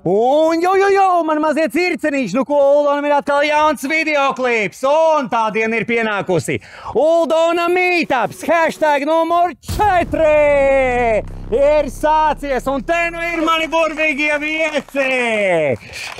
Un man mazie circenīši, nu ko Uldonam ir atkal jauns videoklips, un tā diena ir pienākusi. Uldona meetups, hashtag numur 4 ir sācies, un te nu ir mani burvīgie viesi.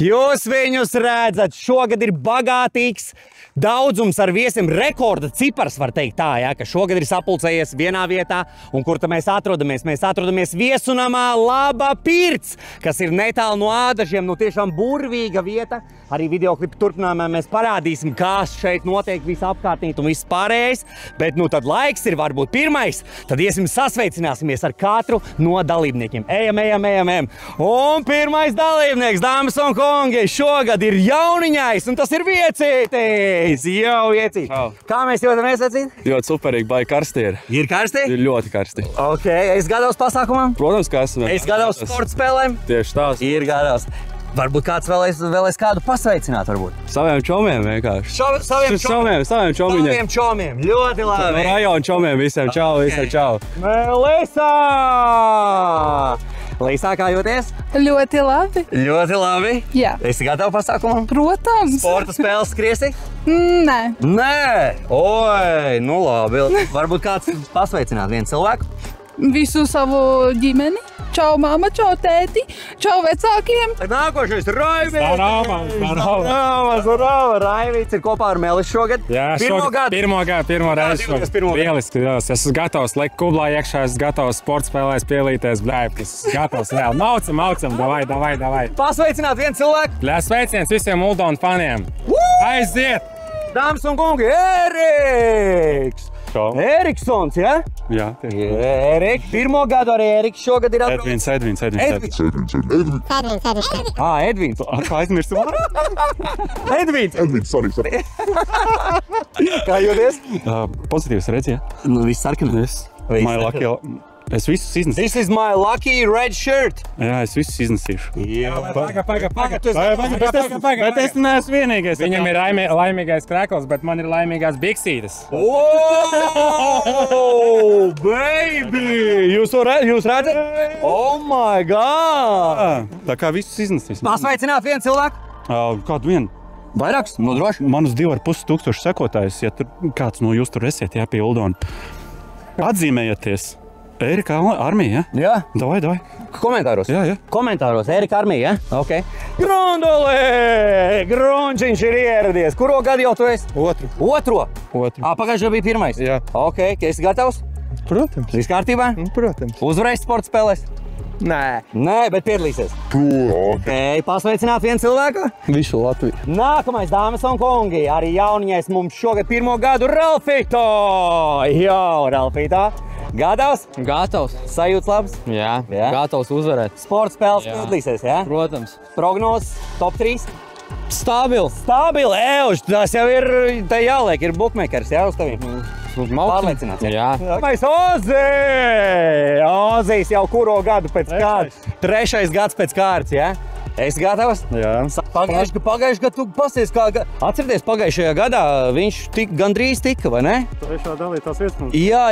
Jūs viņus redzat, šogad ir bagātīgs daudzums ar viesiem, rekorda cipars, var teikt tā, ja, ka šogad ir sapulcējies vienā vietā, un kur tā mēs atrodamies? Mēs atrodamies Viesunamā Laba Pirts, kas ir netālu no Ādažiem, nu tiešām burvīga vieta. Arī videoklipu turpinājumā mēs parādīsim, kā šeit notiek viss apkārtnīt un viss pārējais, bet nu tad laiks ir varbūt pirmais, tad iesim sasveicināsimies ar katru no dalībniekiem. Ejam. Un pirmais dalībnieks, dāmas un kungi, šogad ir jauniņais, un tas ir Viecītis. Jau, Viecīt. Kā mēs jūtamies, Viecīt? Ļoti superīgi, baigi karsti ir. Ir karsti? Ir ļoti karsti. Ok, es gatavs pasākumam? Protams, ka esmu. Es gatavs sporta spēlēm? Tieši tās. Ir gatavs. Varbūt kāds vēlēs kādu pasveicināt, varbūt? Saviem čomiem vienkārši. Saviem čomiņiem. Saviem čomiem. Ļoti labi. Rajonu čomiem visiem. Čau, visiem čau. Lisa! Lisa, kā jūties? Ļoti labi. Ļoti labi? Jā. Esi gatava pasākumam? Protams. Sporta spēles skriesi? Nē. Nē! Oi, nu labi. Varbūt kāds pasveicināt vienu cilvēku? Visu savu ģimeni. Čau, mama, čau, tēti. Čau, vecākiem. Nākošais Raivīts. Raivīts ir kopā ar Melis šogad. Jā, pirmo reizi šogad. Lieliski, es esmu gatavs lekt kublā iekšā, esmu gatavs sporta spēlēs pielīties, es gatavs vēl. Maucam, davai. Pasveicināt vienu cilvēku. Sveiciens visiem Uldona faniem. Aiziet! Dāmas un kungi, Eriks! Eriksons, ja? Jā, tieši. Erik, pirmo gadu arī Eriks šogad ir atbraucis. Edvins. Edvins. Kā aizmirstu? Edvins, sorry. Kā jūties? Pozitīvs redzi, ja? Nu, viss sarkana. My lucky... Es visus iznesīšu. This is my lucky red shirt. Jā, es visus iznesīšu. Paga. Bet es neesmu vienīgais. Viņam ir laimīgais krekls, bet man ir laimīgās biksītes. Oh, baby! Jūs redzat? Oh my God! Tā kā visus iznesīsim. Pasveicināt vienu cilvēku? Kādu vienu? Vairāks? No droši? Manus 2,5 sekotājus, ja tur kāds no jūs tur esiet, jā, pie Uldona. Atzīmējieties. Erika armija, ja? Jā. Davai. Komentāros? Jā. Komentāros, Erika armija, ja? Ok. Grundolē! Grunčiņš ir ieradies. Kuro gadu jau tu esi? Otro? Pagājušajā bija pirmais? Jā. Ok, esi gatavs? Protams. Viss kārtībā? Protams. Uzvarēs sporta spēlēs? Nē, bet piedalīsies. Ok, pasveicināt vienu cilvēku? Visu Latviju. Nākamais, dāmas un kungi, arī jauniņais mums šogad pirmo gadu Ralfito! Jau, Ralfito! Gatavs? Gatavs. Sajūts labs? Jā. Gatavs uzvarēt. Sporta spēles piedalīsies, jā? Protams. Prognozes, top 3? Stabils. Tas jau ir, te jāliek, ir bookmakers, jā, uz taviem? Pārliecināts, jā. Mēs Ozijs jau kuro gadu pēc kārtas? 3. gads pēc kārtas, jā? Esi gatavs? Jā. Pagājuši gadu tu pasies, kā atcerieties, pagājušajā gadā viņš gandrīz tika, vai ne? Trešā dalītās viesmums. Jā.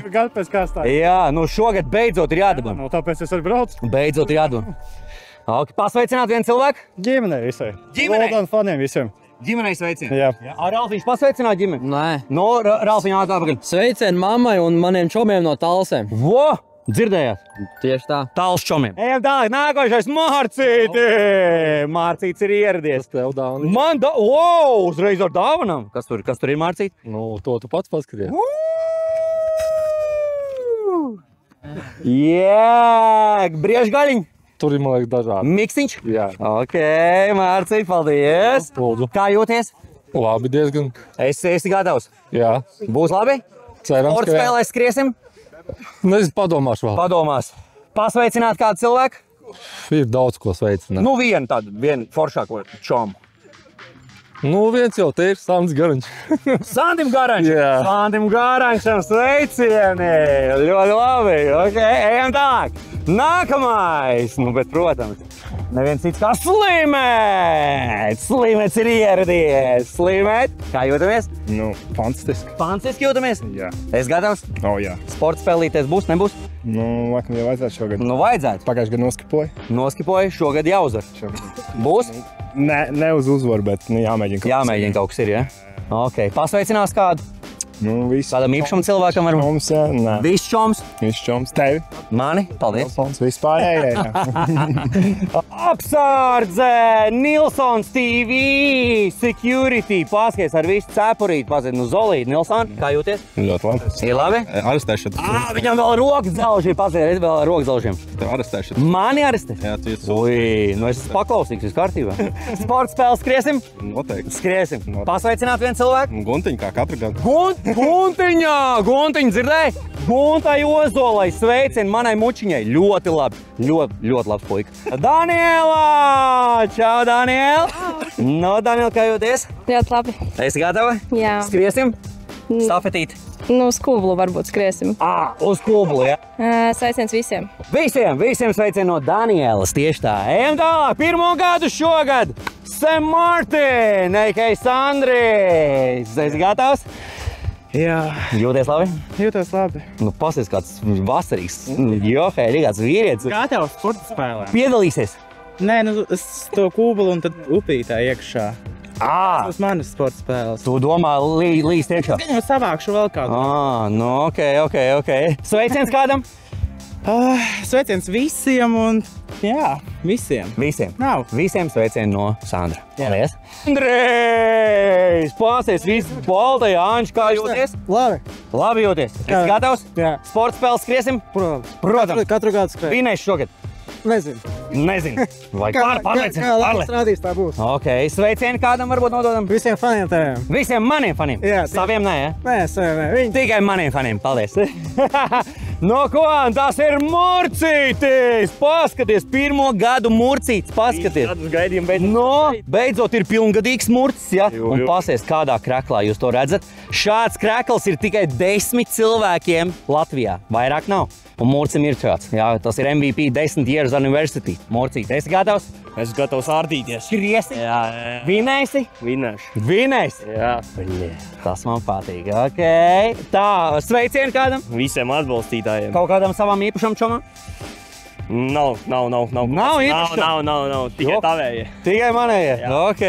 Gadu pēc kārstā. Jā, nu šogad beidzot ir jādabam. No tāpēc es arī braucu. Beidzot ir jādabam. Ok, pasveicināt vienu cilvēku? Ģimenei visai. Uldona faniem visiem. Ģimenei sveicien. Jā. Ralfiņš pasveicināt ģimeni? Nē. No, Ralfiņā atpakaļ. Sveicien mammai un maniem čomiem no Talsēm. Vo! Dzirdējāt? Tieši tā. Tāls čomiem. Ejam tālāk, nākošais Mārcīti! Mārcīts ir ieradies. Tev dāvana. Uzreiz ar dāvanām. Kas tur ir, Mārcīt? Nu, to tu pats paskaties. Briežgaļiņ. Tur ir, man liekas, dažādi. Miksiņš? Jā. Ok, Mārcīt, paldies. Lūdzu. Kā jūties? Labi, diezgan. Esi gatavs? Jā. Būs labi? Cerams, Sporta ka jā. spēlēs skriesim? Nezinu, padomāšu vēl. Padomās. Pasveicināt kādu cilvēku? Ir daudz ko sveicināt. Nu, vienu foršāko čomu. Nu, viens jau te ir, Sandis Garančs. Sandim Garančs? Jā. Sandim Garančam sveicieni! Ļoti labi. Ok, ejam tālāk. Nākamais! Nu, bet, protams, neviens cits kā Slimēts! Slimēts ir ieradies! Slimēt! Kā jūtamies? Nu, fantastiski. Fantastiski jūtamies? Jā. Es gatavs? Jā. Sports spēlīties būs, nebūs? Nu, laikam jau vajadzētu šogad. Nu, vajadzētu. Pagājuši gadu noskipoju. Noskipoju, šogad jāuzvar. Būs? Ne uz uzvaru, bet jāmēģina kaut kas. Jāmēģina kaut kas ir, ja? Ok, pasveicinās kādu? Nu, viss. Kādam īpašam cilvēkam varbūt? Čoms, jā, nē. Viss čoms? Viss čoms. Tevi. Mani? Paldies. Nilsons, vispārējie, jā. Apsārdze! Nilsons TV! Security! Paskaties ar visu cepurīti. Pazid, nu Zolīti, Nilson, kā jūties? Ļoti labi. Ir labi? Arestēšana. Viņam vēl rokas zelži. Pazid, vēl rokas zelžiem. Tev arestēšana. Mani arestēs? Jā, tu esi. Ui, nu es esmu paklausīgs, viss kārtībā. Sports spēles skriesim? Noteikti. Skriesim. Pasveicināt vienu cilvēku? Guntiņ kā katru gadu. Guntiņā! Guntiņa dzirdēji? Guntai Ozolai sveicien manai mučiņai. Ļoti labi. Ļoti labs puika. Daniela! Čau, Daniela! No, Daniela, kā jūties? Ļoti labi. Esi gatava? Jā. Skriesim? Stafetīt. Nu, uz kublu varbūt skriesim. Uz kublu, ja? Sveiciens visiem. Visiem sveicien no Danielas. Tieši tā. Ejam tālāk. Pirmo gadu šogad. Sam Martin, a.k.a. Sandrijs. Esi gatavs? Jā, Jūties labi? jūtos labi. Nu, pasies kāds vasarīgs. Johē, ir kāds vīrietis. Kā tev sporta spēlē? Piedalīsies? Nē, nu es to kūbulu un tad upītā iekšā. Tas manas sporta spēles. Tu domā līst iekšā? Nu, savākšu vēl kādu. Nu, ok. Sveiciens kādam? Sveiciens visiem un jā, visiem. Visiem. Nav. Visiem sveicieni no Sandra. Paldies. Andrejs! Pasies viss baltajā. Anš, kā jūties? Labi. Labi jūties. Esi gatavs? Jā. Sporta spēles skriesim? Protams. Katru gadu skrēju. Vinēšu šogad? Nezinu. Vai pārliecini? strādīs, tā būs. Ok, sveicieni kādam varbūt nododam? Visiem faniem teviem. Visiem maniem faniem? Jā. Saviem nē, ja? Nē, viņi. Tikai maniem faniem, paldies. No ko, tas ir murcītis! Paskaties, pirmo gadu murcītis, paskaties. Kādus gaidījumi beidzot. No, beidzot ir pilngadīgs murcis, ja? Un pasies, kādā kreklā jūs to redzat. Šāds krekls ir tikai 10 cilvēkiem Latvijā, vairāk nav. Un murcim ir šāds, jā, tas ir MVP 10 Years University. Murcīt, esi gatavs? Es gatavs ārdīties. Skriesi? Jā. Vinēsi? Vinēšu. Vinēsi? Jā. Tas man patīk, ok. Tā, sveicieni kādam? Visiem atbalstītājiem. Kaut kādam savam īpašam čomam? Nav. Nav īpaši? Nav. Tikai Jo. tavējie. Tikai manējie? Ok.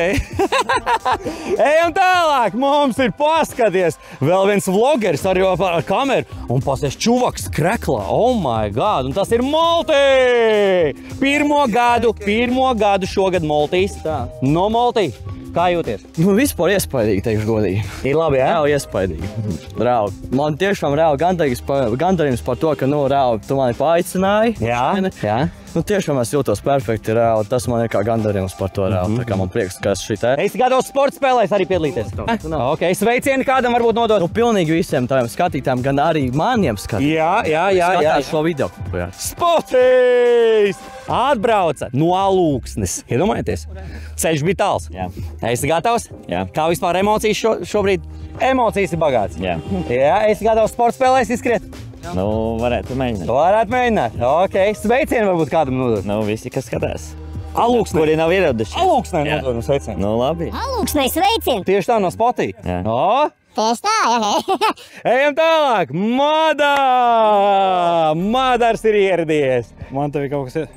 Ejam tālāk. Mums ir paskaties. Vēl viens vlogeris ar kameru. Un pasies čuvaks kreklā. Oh my god. Un tas ir Moltī. Pirmo gadu šogad Moltīs. No Moltī. Kā jūties? Nu, vispār iespaidīgi, teikšu godīgi. Ir labi, jā? Reāli iespaidīgi. Reāli. Man tiešām reāli gandarījums par to, ka, nu, reāli tu mani paaicināji. Jā. Nu, tiešām es jūtos perfekti reāli. Tas man ir kā gandarījums par to reāli. Tā kā man prieks, ka es šitē. Esi gatavs sporta spēlēs arī piedalīties? Ok, sveicieni kādam varbūt nodot? Nu, pilnīgi visiem tādiem skatītājiem, gan arī maniem skatītājiem. Jā. Skatās šo video. Spotīs! Atbrauca no Alūksnes. Iedomājieties? Ceļš bija tāls. Jā. Esi gatavs? Jā. Kā vispār emocijas šobrīd? Emocijas ir bagātas. Jā. Jā, esi gatavs sporta spēlēs izskriet? Nu, varētu mēģināt. Varētu mēģināt. Ok, sveicieni varbūt kādam nodot. Nu, visi, kas skatās. Alūksnē. Kuri nav ieradušies. Alūksnē nodot sveicieni. Nu, labi. Alūksnē sveicieni! Tieši tā no Spotī. Jā. O! Tieši tā, jā. Ejam tālāk! Madars ir ieradies! Man tev ir kaut kas ir.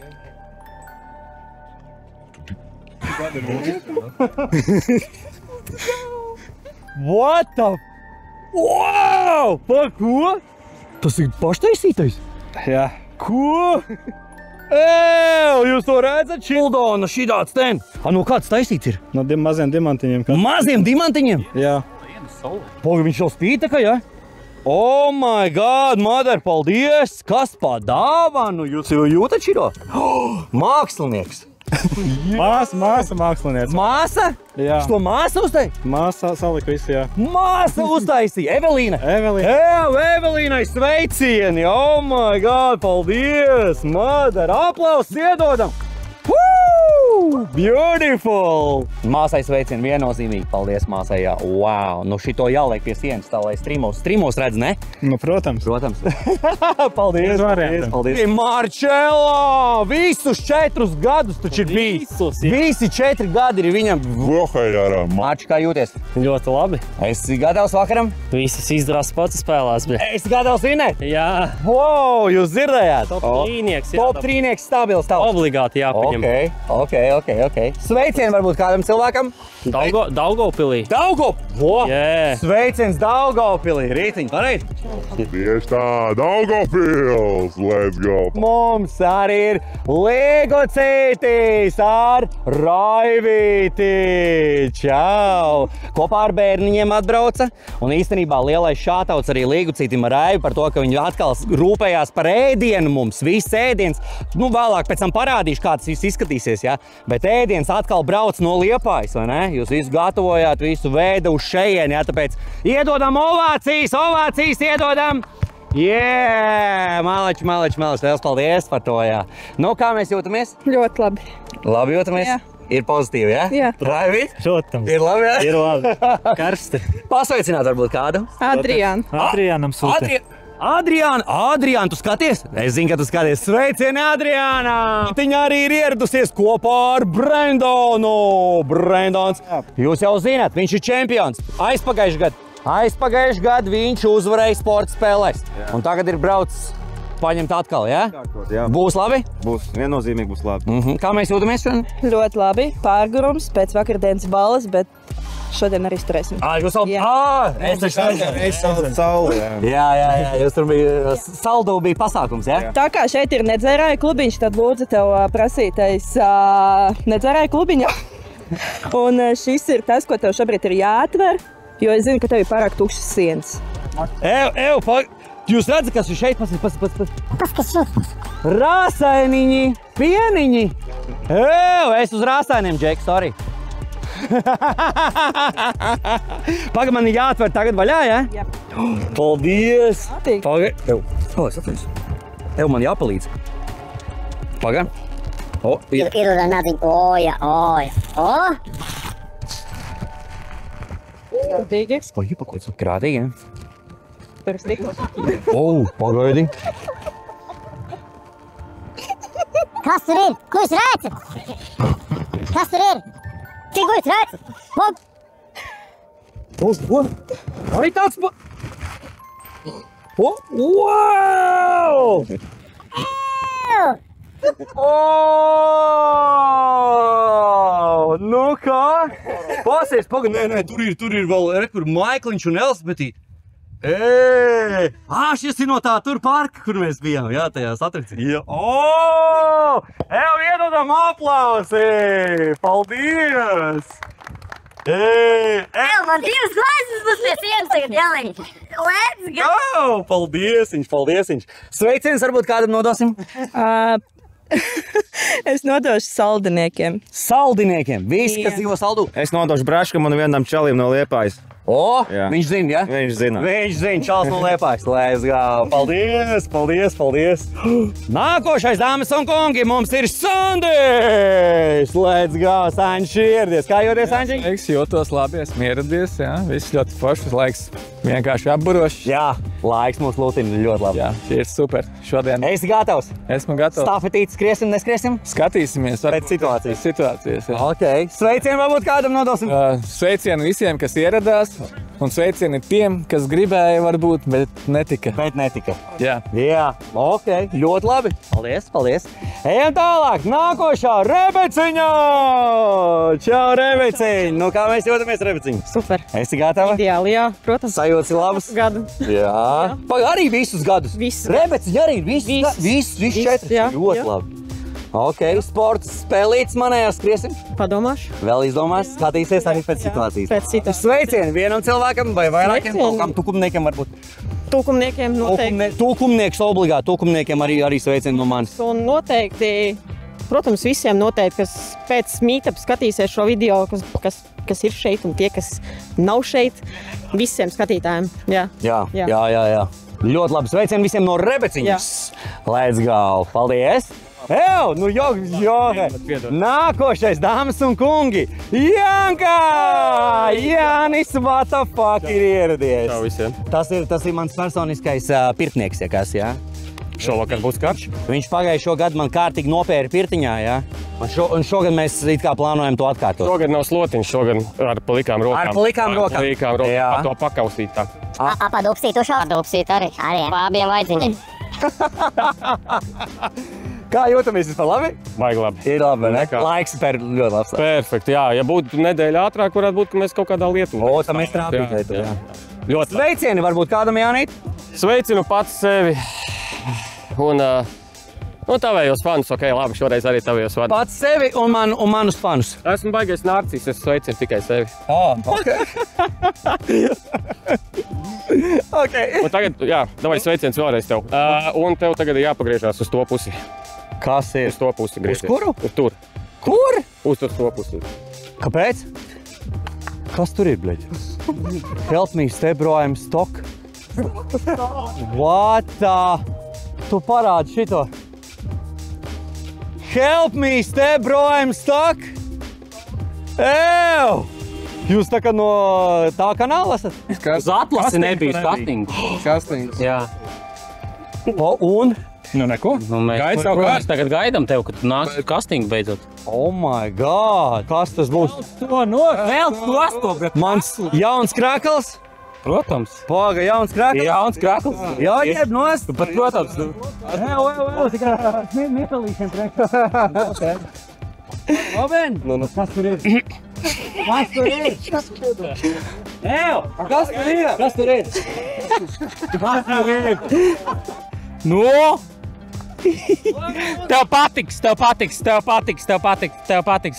What the? Wow! Pa ko? Tas ir paštaisītais? Jā. Ko? Jūs to redzat? Šildona šitāds ten. No kāds taisīts ir? No maziem diamantiņiem. Maziem diamantiņiem? Jā. Poga, viņš jau spīta, ka, ja? Oh my god, Madar, paldies! Kas pa dāvanu? Jūs jau jūtat šito? Mākslinieks! Māsa māksliniece. Māsa? Jā. Šo māsa uztai? Māsa salika visu, jā. Māsa uztaisīja! Evelīna! Evelīnai sveicieni! Oh my god, paldies! Madar, aplausus iedodam! Woo! Beautiful! Māsai sveicien viennozīmīgi. Paldies māsai, jā. Wow! Nu šito jāliek pie sienas, tā lai streamos redz, ne? Nu, protams. Paldies, paldies. Marčelo! Visus 4 gadus taču ir bijis. Visi 4 gadi ir viņam. Marči, kā jūties? Ļoti labi. Esi gatavs vakaram? Visas izdarās sporta spēlēs. Esi gatavs vinēt? Jā. Wow, jūs dzirdējāt? Top trīnieks. Top trīnieks stabils tavs. Obligāti jāpaņem. Ok. Sveicien varbūt kādam cilvēkam? Daugavpilī. Yeah. Sveiciens Daugavpilī. Rītiņ, pareizi? Tieši tā, Daugavpils. Let's go. Mums arī ir Legocītis ar Raivīti. Čau! Kopā ar bērniņiem atbrauca. Un īstenībā lielais šātauts arī Legocītim ar Raivi par to, ka viņi atkal rūpējās par ēdienu mums. Viss ēdiens. Nu, vēlāk pēc tam parādīšu, kā tas viss izskatīsies, ja? Bet ēdiens atkal brauc no Liepājas, vai ne? Jūs visu gatavojāt, visu veida uz šejieni, ja? Tāpēc iedodam ovācijas iedodam! Malači, liels paldies par to, jā. Nu, kā mēs jūtamies? Ļoti labi. Labi jūtamies? Jā. Ir pozitīvi, jā? Jā. Raivi? Protams. Ir labi, jā? Ir labi. Karsti. Pasveicināt varbūt kādu? Adriānam sūti. Adriāna, tu skaties? Es zinu, ka tu skaties. Sveicieni, Adriāna! Viņa arī ir ieradusies kopā ar Brendonu. Brendons, jūs jau zināt, viņš ir čempions. Aizpagājuši gadu viņš uzvarēja sporta spēlēs. Un tagad ir braucis paņemt atkal, jā? Jā. Būs labi? Būs, viennozīmīgi būs labi. Kā mēs jūtamies šodien? Ļoti labi, pārgurums pēc vakardienas balles, bet šodien arī turēsim. Jūs jau... Es sauli. Jā, jūs tur bija, saldo bija pasākums, jā? Tā kā šeit ir nedzērāja klubiņš, tad lūdzu tev prasītais nedzērāja klubiņa. Un šis ir tas, ko tev šobrīd ir jāatver, jo es zinu, ka tev ir pārāk tukšas sienas. Jūs redzat, kas ir šeit? Kas šeit? Rāsainiņi, pieniņi. Es uz rāsainiem, Džek, sorry. Paga, man ir jāatver tagad vaļā, jā? Jā. Paldies! Paga, man jāpalīdz. Paga. Ir nāciņ, oja. Krātīgi. Krātīgi, jā? Tur stikls. Pagaidi. Kas tur ir? Ko jūs redzat? Kas tur ir? Cik ko jūs redzat? Arī tāds Wow! Nu kā? Pasies, pagaid, nē, tur ir vēl, kur Maikliņš un Elsbetī. Šis ir no tā tur parka, kur mēs bijām, jā, tajā satricī. Iedodam aplausi! Paldies! Man 2 glāzes būs pie sienas tagad jāliek. Let's go! Paldies! Sveiciens varbūt kādam nodosim? Es nodošu saldiniekiem. Saldiniekiem? Visi, kas dzīvo saldu? Es nodošu Braškam un vienam čalim no Liepājas. Jā. Viņš zina, ja? Viņš zina, čals no Liepājas. Let's go! Paldies! Nākošais, dāmas un kungi, mums ir Sandijs! Let's go! Saņš ieradies. Kā jūties, Saņš? Es jūtos labi, esmu ieradies, jā. Viss ļoti foršs, laiks vienkārši apburošs. Jā, laiks mums lūtina ļoti labi. Jā, ir super. Šodien. Esi gatavs? Esmu gatavs. Stafetītes skriesim, neskriesim? Skatīsimies. Pēc situācijas. Jā. Ok. Sveicienu varbūt kādam nodosim? Sveicienu visiem, kas ieradās. Un sveicieni tiem, kas gribēja varbūt, bet netika. Jā. Ok, ļoti labi. Paldies. Ejam tālāk, nākošā Rebeciņa! Čau, Rebeciņ! Nu, kā mēs jūtamies, Rebeciņ? Super. Esi gatava? Ideāli, jā, protams. Sajūtas ir labas? Gadu. Jā. Arī visus gadus? Visus. Rebeciņa arī visus 4? Ļoti labi. Ok, sports spēlīts manējās, skriesim? Padomāšu. Vēl izdomās, skatīsies arī pēc situācijas. Sveicieni vienam cilvēkam vai vairākiem, kaut tukumniekiem varbūt? Tūkumniekiem noteikti. Tūkumnieks obligāti, tūkumniekiem arī sveicieni no manis. Un noteikti, protams, visiem noteikti, kas pēc meetup skatīsies šo video, kas ir šeit un tie, kas nav šeit, visiem skatītājiem. Jā. Ļoti labi, sveicieni visiem no Rebeciņas. Let's go. Paldies. Nu joga. Nākošais, dāmas un kungi. Janka! Jānis, what the fuck ir ieradies? Čau visiem. Tas ir mans personiskais pirtnieks, ja kas, jā? Šovakar būs karš. Viņš pagājušo gadu man kārtīgi nopēra pirtiņā, jā? Un šogad mēs it kā plānojam to atkārtot. Šogad nav slotiņš, šogad ar palikām rokām. Ar palikām rokām? Ar palikām rokām, Jā. ar to pakausīt tā. Padupsīt ušā? Padupsīt arī. Pa abiem vaidziņiem. Kā jūtamies vispār labi? Baigi labi. Ir labi, ne? Laiks ļoti labs. Perfekti, jā. Ja būtu nedēļa ātrāk, varētu būt, ka mēs kaut kādā Lietuvā. Tad mēs trāpītu, jā. Ļoti labi. Sveicieni varbūt kādam, Jānīt? Sveicinu pats sevi. Un tavējos fanus, ok, labi, šoreiz arī tavējos fanus. Pats sevi un manus fanus. Esmu baigais narcis, es sveicinu tikai sevi. Ok. Un tagad, jā, davai sveiciens vēlreiz tev. Un tev tagad ir jāpagriežās uz to pusi. Kas ir? Uz to pusi griezies. Uz kuru? Uz tur. Kur? Uz to pusi. Kāpēc? Kas tur ir, bleģi? Help me, step bro, I'm stuck. What the? Tu parādi šito. Help me, step bro, I'm stuck. Ew! Jūs tā kā no tā kanāla esat? Uz atlasi nebija kastings. Kastings. Jā. Un? Nu neko. Gaidi savu Mēs tagad gaidām tev, kad tu nāc uz kastingu beidzot. Oh my god! Kas tas būs? Vēl to, bet Mans jauns krākls? protams. Poga, jauns krākls? Jauns krākls. Jā, ņem nost. Bet protams. Tikai nepalīšiem priekšā. Oben! Kas tur ir? Kas tur ir? Ew! Kas tur ir? Kas tur ir? Kas tur ir? Nu! Tev patiks,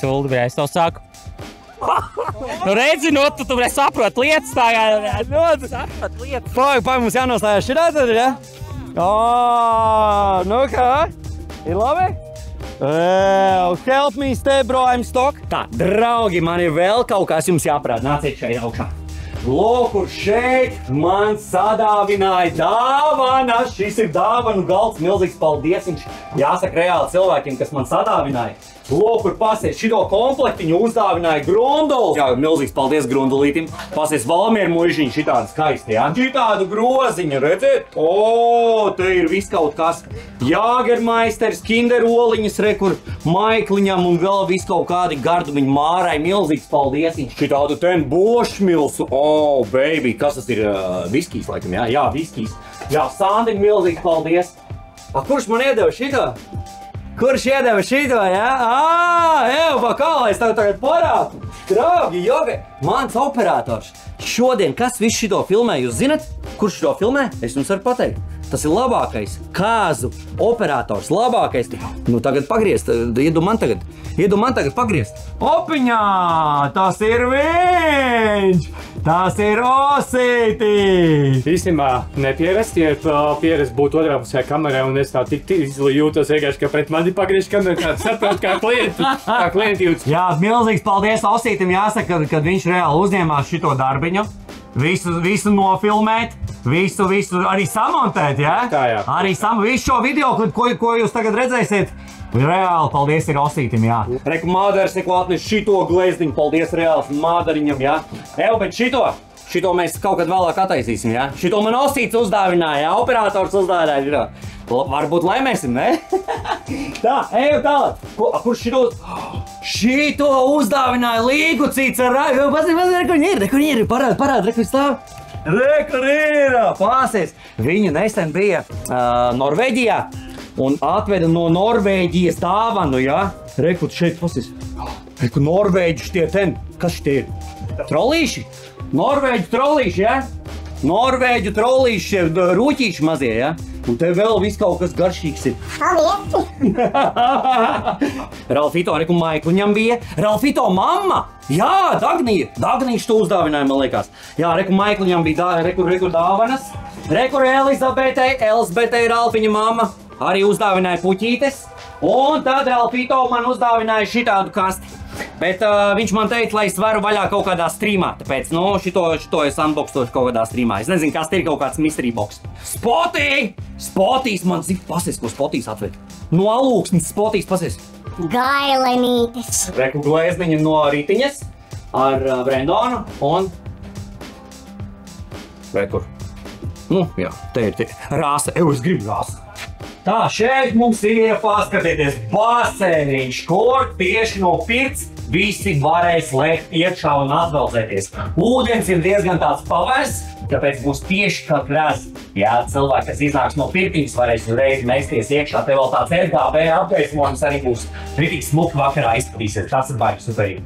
Uldi, es tev saku. Nu redzi, tu varēsi saprot lietas tagad. Pagaid, mums jānoslējas šitā tad, ja? Nu kā? Ir labi? Help me, step bro, I'm stuck. Tā, draugi, man ir vēl kaut kas jums jāprāt. Nāciet šeit augšā. Lūk, kur šeit man sadāvināja dāvana. Šis ir dāvanu galds, milzīgs paldies. Viņš jāsaka reāli cilvēkiem, kas man sadāvināja. Lūk, kur pasies, šito komplektiņu uzdāvināja Grunduls. Jā, milzīgs paldies Grundulītim. Pasies Valmiera muižiņu šitādu skaisti, jā? Šitādu groziņu, redzēt? Te ir viss kaut kas. Jāgermeisters, kinderoliņas, kur Maikliņam un vēl viss kaut kādi gardumiņi Mārai. Milzīgs paldies. Šitādu ten bošmilsu. Baby, kas tas ir? Viskijs, laikam, jā? Jā, viskijs. Jā, Sandiņ, milzīgs paldies. Kurš man iedeva šito? Kurš iedeva šito, jā? Kā lai es tev tagad parādu? Draugi, joga, mans operators. Šodien, kas visu šito filmē, jūs zinat? Kurš šito filmē? Es jums varu pateikt. Tas ir labākais kāzu operators, labākais. Nu tagad pagriezt, iedod man tagad pagriezt. Opiņā, tas ir viņš! Tas ir Osītis! Īstenībā nepierast, ja pierast būtu otrā pusē kamerā un es tā tik jūtos vienkārši, ka pret mani pagriež kamerā tādu saprot kā klienti jūtas. Jā, milzīgs paldies Osītim, jāsaka, kad viņš reāli uzņēmās šito darbiņu. Visu nofilmēt, visu arī samontēt, jā? Tā, jā. Arī visu šo video, ko jūs tagad redzēsiet. Reāli, paldies ir Osītim, jā. Reku Mādars neko atnes šito glezdiņu, paldies reāli Mādariņam, jā. Bet šito mēs kaut kad vēlāk attaisīsim, jā. Šito man Osīts uzdāvināja, jā, operators uzdāvināja. Varbūt laimēsim, ne? Tā, tālāk. Kurš šito uzdāvināja Līgucīts ar Raivu? Rekur ir, parād, rekur stāv. Rekur ir, pāsies. Viņa nesen bija Norvēģijā. Un atveda no Norvēģijas dāvanu, jā? Reku, šeit pasies. Reku, Norvēģi šitie ten. Kas šitie ir? Trolīši? Norvēģu trolīši, jā? Norvēģu trolīši, šie rūķīši mazie, jā? Un te vēl viss kaut kas garšīgs ir. Ralfito, reku, Maikliņam bija. Ralfito mamma! Jā, Dagnija! Dagnija šo uzdāvināja, man liekas. Jā, reku, Maikliņam bija reku dāvanas. Reku, Elizabetei, Ralfiņa mamma. Arī uzdāvināja puķītes. Un tad Ralfito man uzdāvināja šitādu kasti. Bet viņš man teica, lai es varu vaļā kaut kādā streamā, tāpēc, šito es unboxošu kaut kādā streamā. Es nezinu, kas ir kaut kāds mystery box. Spotī! Spotīs man zina, pasies, ko Spotīs atved. No alūksnes Spotīs, pasies. Gailenītes. Reku glēzniņa no ritiņas ar Brendonu un... Rekur. Jā, te ir rāsa. Es gribu rāsa. Tā, šeit mums ir paskatieties basēniņš, kur tieši no pirts visi varēs lēkt iekšā un atveldzēties. Ūdens ir diezgan tāds pavērs, tāpēc būs tieši kā krāsa. Jā, cilvēki, kas iznāks no pirtiņas, varēs uzreiz mesties iekšā. Te vēl tāds RGB apgaismojums arī būs ritīgi smuki vakarā izskatīsies. Tas ir baigi superīgi.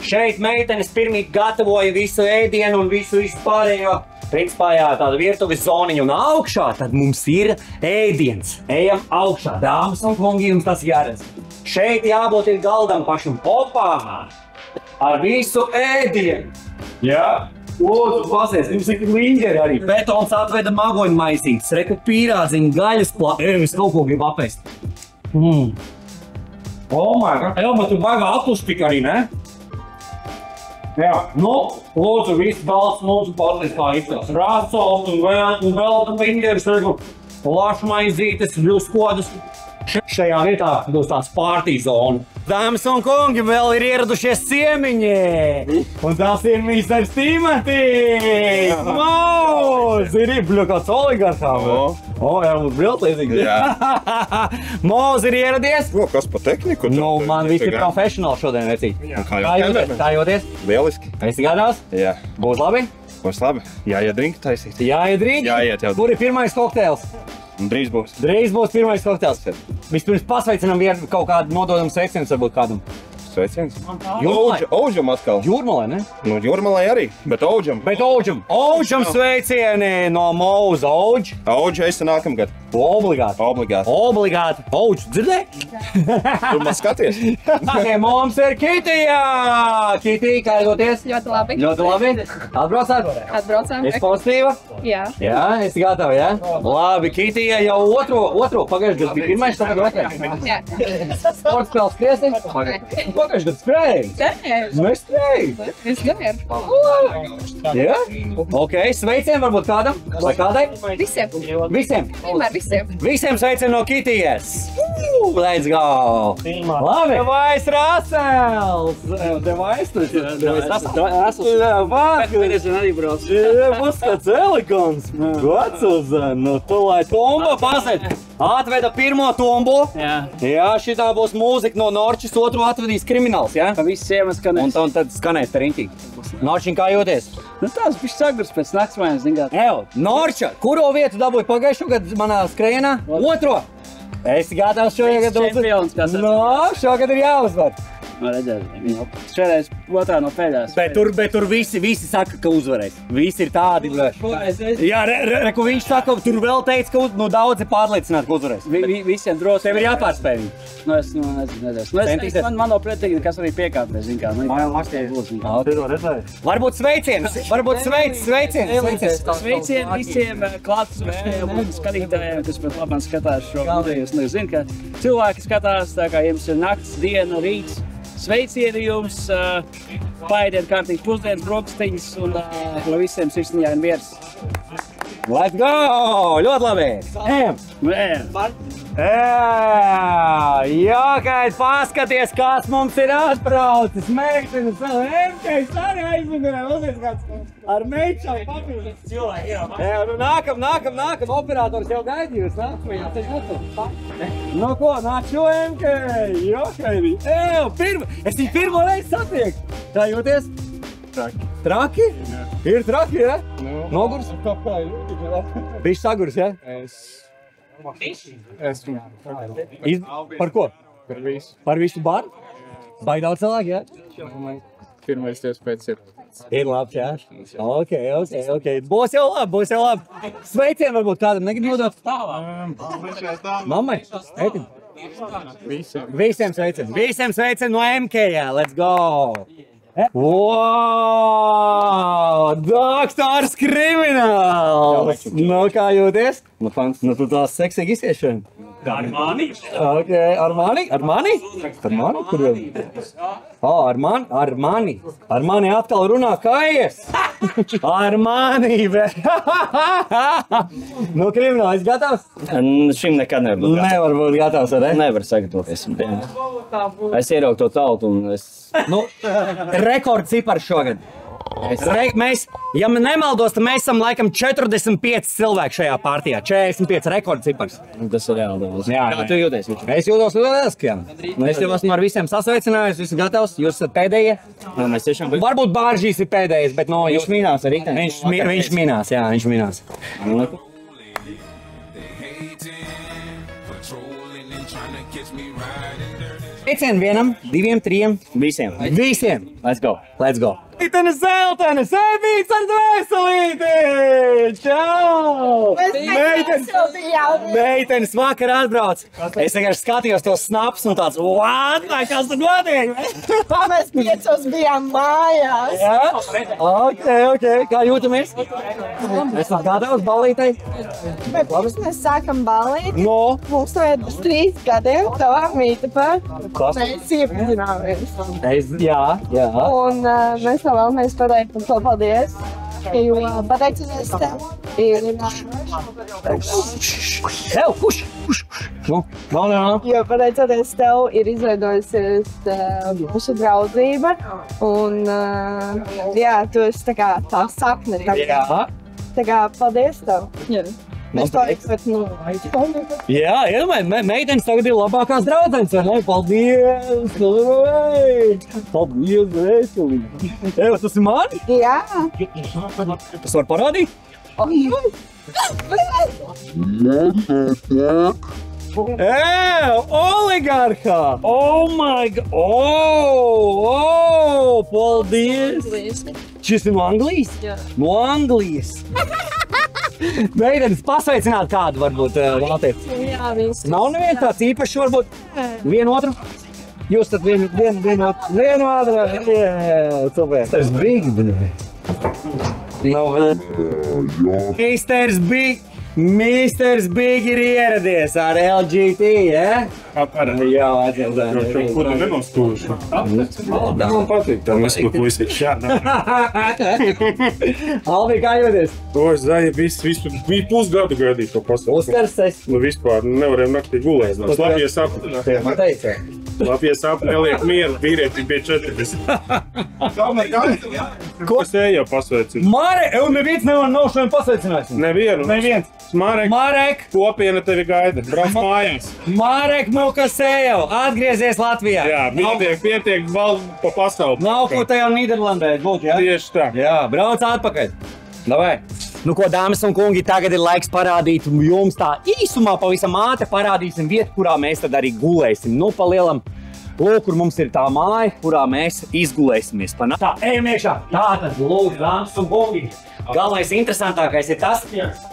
Šeit meitenes pirmīt gatavoja visu ēdienu un visu pārējo. Principā, jā, tāda virtuves zoniņa un augšā, tad mums ir ēdiens. Ejam augšā, dāmas un kungi, jums tas jāredz. Šeit jābūt ir galdam pašam popā ar visu ēdienu. Jā, lūdzu, pasies, jums ir līņģeri arī. Betons atveda magoņu maisītes, reku pīrādziņu, gaļas es kaut ko gribu apēst. Oh my God, Elma, tu baigā atlušpika arī, ne? Jā, lūdzu, visi balsts, lūdzu, pārlies kā izskatās. Rācols un vēl līņģeris, reku, plašmaizītes, ļuskodas. Šajā vietā būs tāds party zona. Dāmas un kungi, vēl ir ieradušies ciemiņi. Un tas ir Mr. Timotīs. Moz! Ir kāds oligarhām. Jā, mums briltlīzīgi. Moz ir ieradies. Kas pa tehniku? Man viss ir profesionāli šodien, vecīt. Kā jūties? Lieliski. Esi gatavs? Jā. Būs labi? Būs labi. Jāiet drinki taisīt. Jāiet drinki? Jāiet jau. Kur ir pirmais kokteils? Drīz būs. Drīz būs pirmais kokteils. Vispirms pasveicinām kaut kādu nododam sveicienus varbūt kādam. Sveiciens? Jūrmalai. Auģam atkal. Jūrmalai, ne? Nu, Jūrmalai arī, bet auģam. Auģam sveicieni no Moza. Auģa esi nākamgad. Obligāti. Auģu, dzirdēji? Tu man skaties. Mums ir Kitija. Kitija, kā jūties? Ļoti labi. Ļoti labi. Atbraucāt? Atbraucām. Esi pozitīva? Jā. Jā, esi gatava, jā? Labi, Kitija jau otro pagājušajā gadā bija pirmais, tagad otrais. Jā. Sports spēles skriesi? Pagājušajā gadā skrēji? Nē. Es skrēju. Es gāju. Jā? Ok, sveicien varbūt kādam? Vai kādai? Visiem. Visiem? Vienmēr visiem. Visiem sveicien no Kitijas. Let's go! Labi! Devais Rasels! Devais Rasels! Būs kāds elegants! Vecos, nu tu lai tombo pasēt! Atveda pirmo tombu. Jā, šitā būs mūzika no Norčis, otru atvedīs Krimināls, jā? Ka viss siemas skanēs. Un tad skanēs te riņķīgi. Norčiņ, kā jūties? Nu tās bišķi sagurs pēc naktsmaiņas, zingāt. Norča, kuro vietu dabūji pagājušo gadu manā skrējienā? Otro! Esi gatavs šogad čempions, kas ir? Šogad ir jāuzvar. Redzēju, šoreiz otrā no pēdējās. Bet tur visi saka, ka uzvarēs. Visi ir tādi. Jā, reku viņš saka, tur vēl teica, ka daudzi pārliecināti, ka uzvarēs. Visiem droši. Tev ir jāpārspēj. Nu, es nezinu. Man nav pretīgi, kas arī piekāpēs, zin kā. Varbūt sveiciens. Sveicien visiem klātsošajiem un skatītājiem, kas pat labāk skatās šo video. Es nezinu, ka cilvēki skatās, tā kā jums ir nakts, diena, rīts. Sveicieni jums, paēdiet kārtīgi pusdienas, brokastiņas un lai visiem sirsniņaini miers. Let's go! Ļoti labi! Jā, Kait, paskaties, kāds mums ir atbraucis. Meitenes, MKs arī aizmugurē, uzlies kāds ar meičām papildus cilvēki. Nākam, operators jau gaida jūs, Nu ko, nāc šo MK, jokaini. Es viņu pirmo reizi satieku. Tā jūties? Traki? Ir traki, ja? Nogurs? Bišķi sagurs, ja? Par ko? Par visu baru? Baigi daudz cilvēku, ja? Pirmais tiesa pēc ir. Ir labs, jā? Ok. Būs jau labi. Sveicien varbūt kādam, negribu nodot? Mammai? Ētim? Visiem sveicien no MK, jā, let's go! Wow! Doktors Krimināls! Nu, kā jūties? Nu, tu tās seksīgi izsies šodien. Armani. Ok, Armani? Kur vēl? Armani. Armani atkal runā kājies. Armani, bet. Nu, Kriminālis gatavs? Šim nekad nevar būt. Nevar būt gatavs, vai ne? Nevar sagatavoties. Es ieraugu to tautu un es... Nu, rekordcipars šogad. Ja nemaldos, tad mēs esam laikam 45 cilvēki šajā partijā. 45 rekordcipars. Tas ir reāli daudz. Jā, tu jūties? Es jūtos lieliski, jā. Es jau esmu ar visiem sasveicinājis, visi gatavs, jūs esat pēdējie. Varbūt Bāržīs ir pēdējais, bet no... Viņš minās arī. Viņš minās, jā, viņš minās. Teicien vienam, diviem, trijiem. Visiem. Visiem. Let's go. Let's go. Meitenes zeltenes, ebīts ar dvēselīti! Čau! Meitenes vakar atbrauc. Es vienkārši skatījos tos snaps un tāds, what? Vai kas tur notiek? Mēs 5 bijām mājās. Jā? Ok. Kā jūtamies? Esat gatavs ballītei? Bet pirms mēs sākam ballīt, No? mums vajag 3 gadiem tavā mītapā. Mēs iepazināmies. Jā. Un mēs tev vēlamies pateikt par to paldies. Jo pateicoties tev ir... Tev, kuš? No. Jo pateicoties tev ir izveidojusies mūsu draudzība. Un jā, tu esi tā sakne. Jā. Tā kā paldies tev. Mēs to ekspert, Jā, meitenes tagad ir labākās draudzenes, vai ne? Paldies! Paldies, veselīgi! Evo, tas ir mani? Jā. Tas var parādīt? Oligarhā! Oh my god! Paldies! Šis ir no Anglijas? Jā. No Anglijas! Meitenes, pasveicināt kādu varbūt vātietis. Jā, viss. Nav neviens tāds īpašs varbūt? Vienu otru? Jūs tad vienu otru? Jā, super. Tas Big, Misters Big ir ieradies ar LGT, ja? Jā, atcīmzēm. Ko tu nenostūši? Man patīk tā, mēs ko puisi šādā. Alvi, kā jūties? Es zāju visu pusgadu gaidīju to pasauli. Uzkarses? Nu vispār nevarējām naktī gulēt. Labie sapni. Man teica. Labie sapni neliek mieru, vīrieti bija 40. Ko es eju pasveicinu? Mare, neviens nav šodien pasveicinājis. Neviens. Marek! Kopiena tevi gaida. Brauc mājās. Marek Mukasējo, atgriezies Latvijā. Jā, pietiek valdu pa pasauli. Nav ko tajā Nīderlandē būt, jā? Tieši tā. Jā, brauc atpakaļ. Davai. Nu ko, dāmas un kungi, tagad ir laiks parādīt jums tā īsumā pavisam ātri parādīsim vietu, kurā mēs tad arī gulēsim. Nu, pa lielam, lūk, kur mums ir tā māja, kurā mēs izgulēsimies. Tā, ejam iekšā. Tātad, lūk, dāmas un kungi. Galvenais interesantākais ir tas,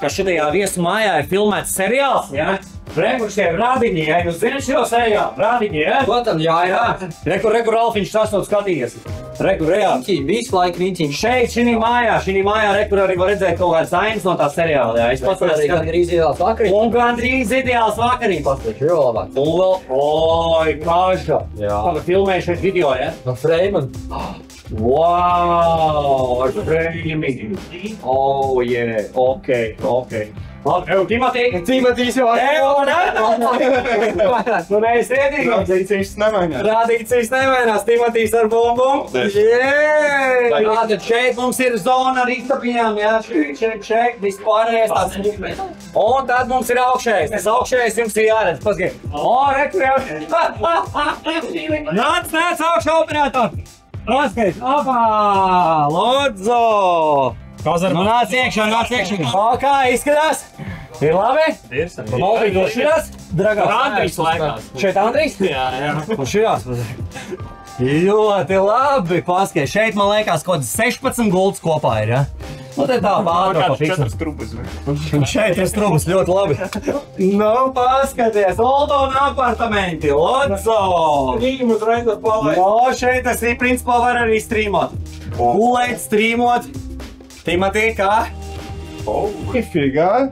ka šajā viesu mājā ir filmēts seriāls, jā? Rekur šie rādiņi, ja? Jūs zināt šo seriālu? Rādiņi, ja? Protams, jā. Rekur, Ralfiņš tas nav skatījies. Rekur, reāli. Visu laiku riņķiņš. Šeit, šī mājā, rekur arī var redzēt kaut kādas ainas no tā seriāla, jā? Es pats arī gandrīz ideāls vakarī. Un gandrīz ideāls vakarī pasliek. Jo labāk. Un vēl, oi, kāža. Jā. Kāda filmēja šeit video, ja? No Freiman. Wow, ar Freimi. Oh, yeah. Ok. Evo, Timotīs jau Nu, mēs iedīgam. Rādīcīs nemainās. Timotīs ar bumbu. Tātad šeit mums ir zona ar istapiņām, jā. Šeit, vispārējais tāds. Un tad mums ir augšējais. Tas augšējais jums ir jāredz. Paskat. Rekur jau. Nāc, augšā operatori. Paskat. Opā, Lodzo. Nu, nāc iekšā. Kā izskatās? Ir labi? Ir. Maldīgi, ko širās? Dragās. Andrijs laikās. Šeit Andrijs? Jā. Ko širās? Ļoti labi, paskai. Šeit, man liekas, kaut 16 gultas kopā ir, ja? Nu, te tā pārāk pa fiksu. 4 trubas. 4 trubas, ļoti labi. Nu, paskaties, Oldona apartamenti, Lodzo. Rīgas reizes palaist. No, šeit tas ir principā var arī strīmot. Gulēt, strīmot. Timotī, kā? Ifigā.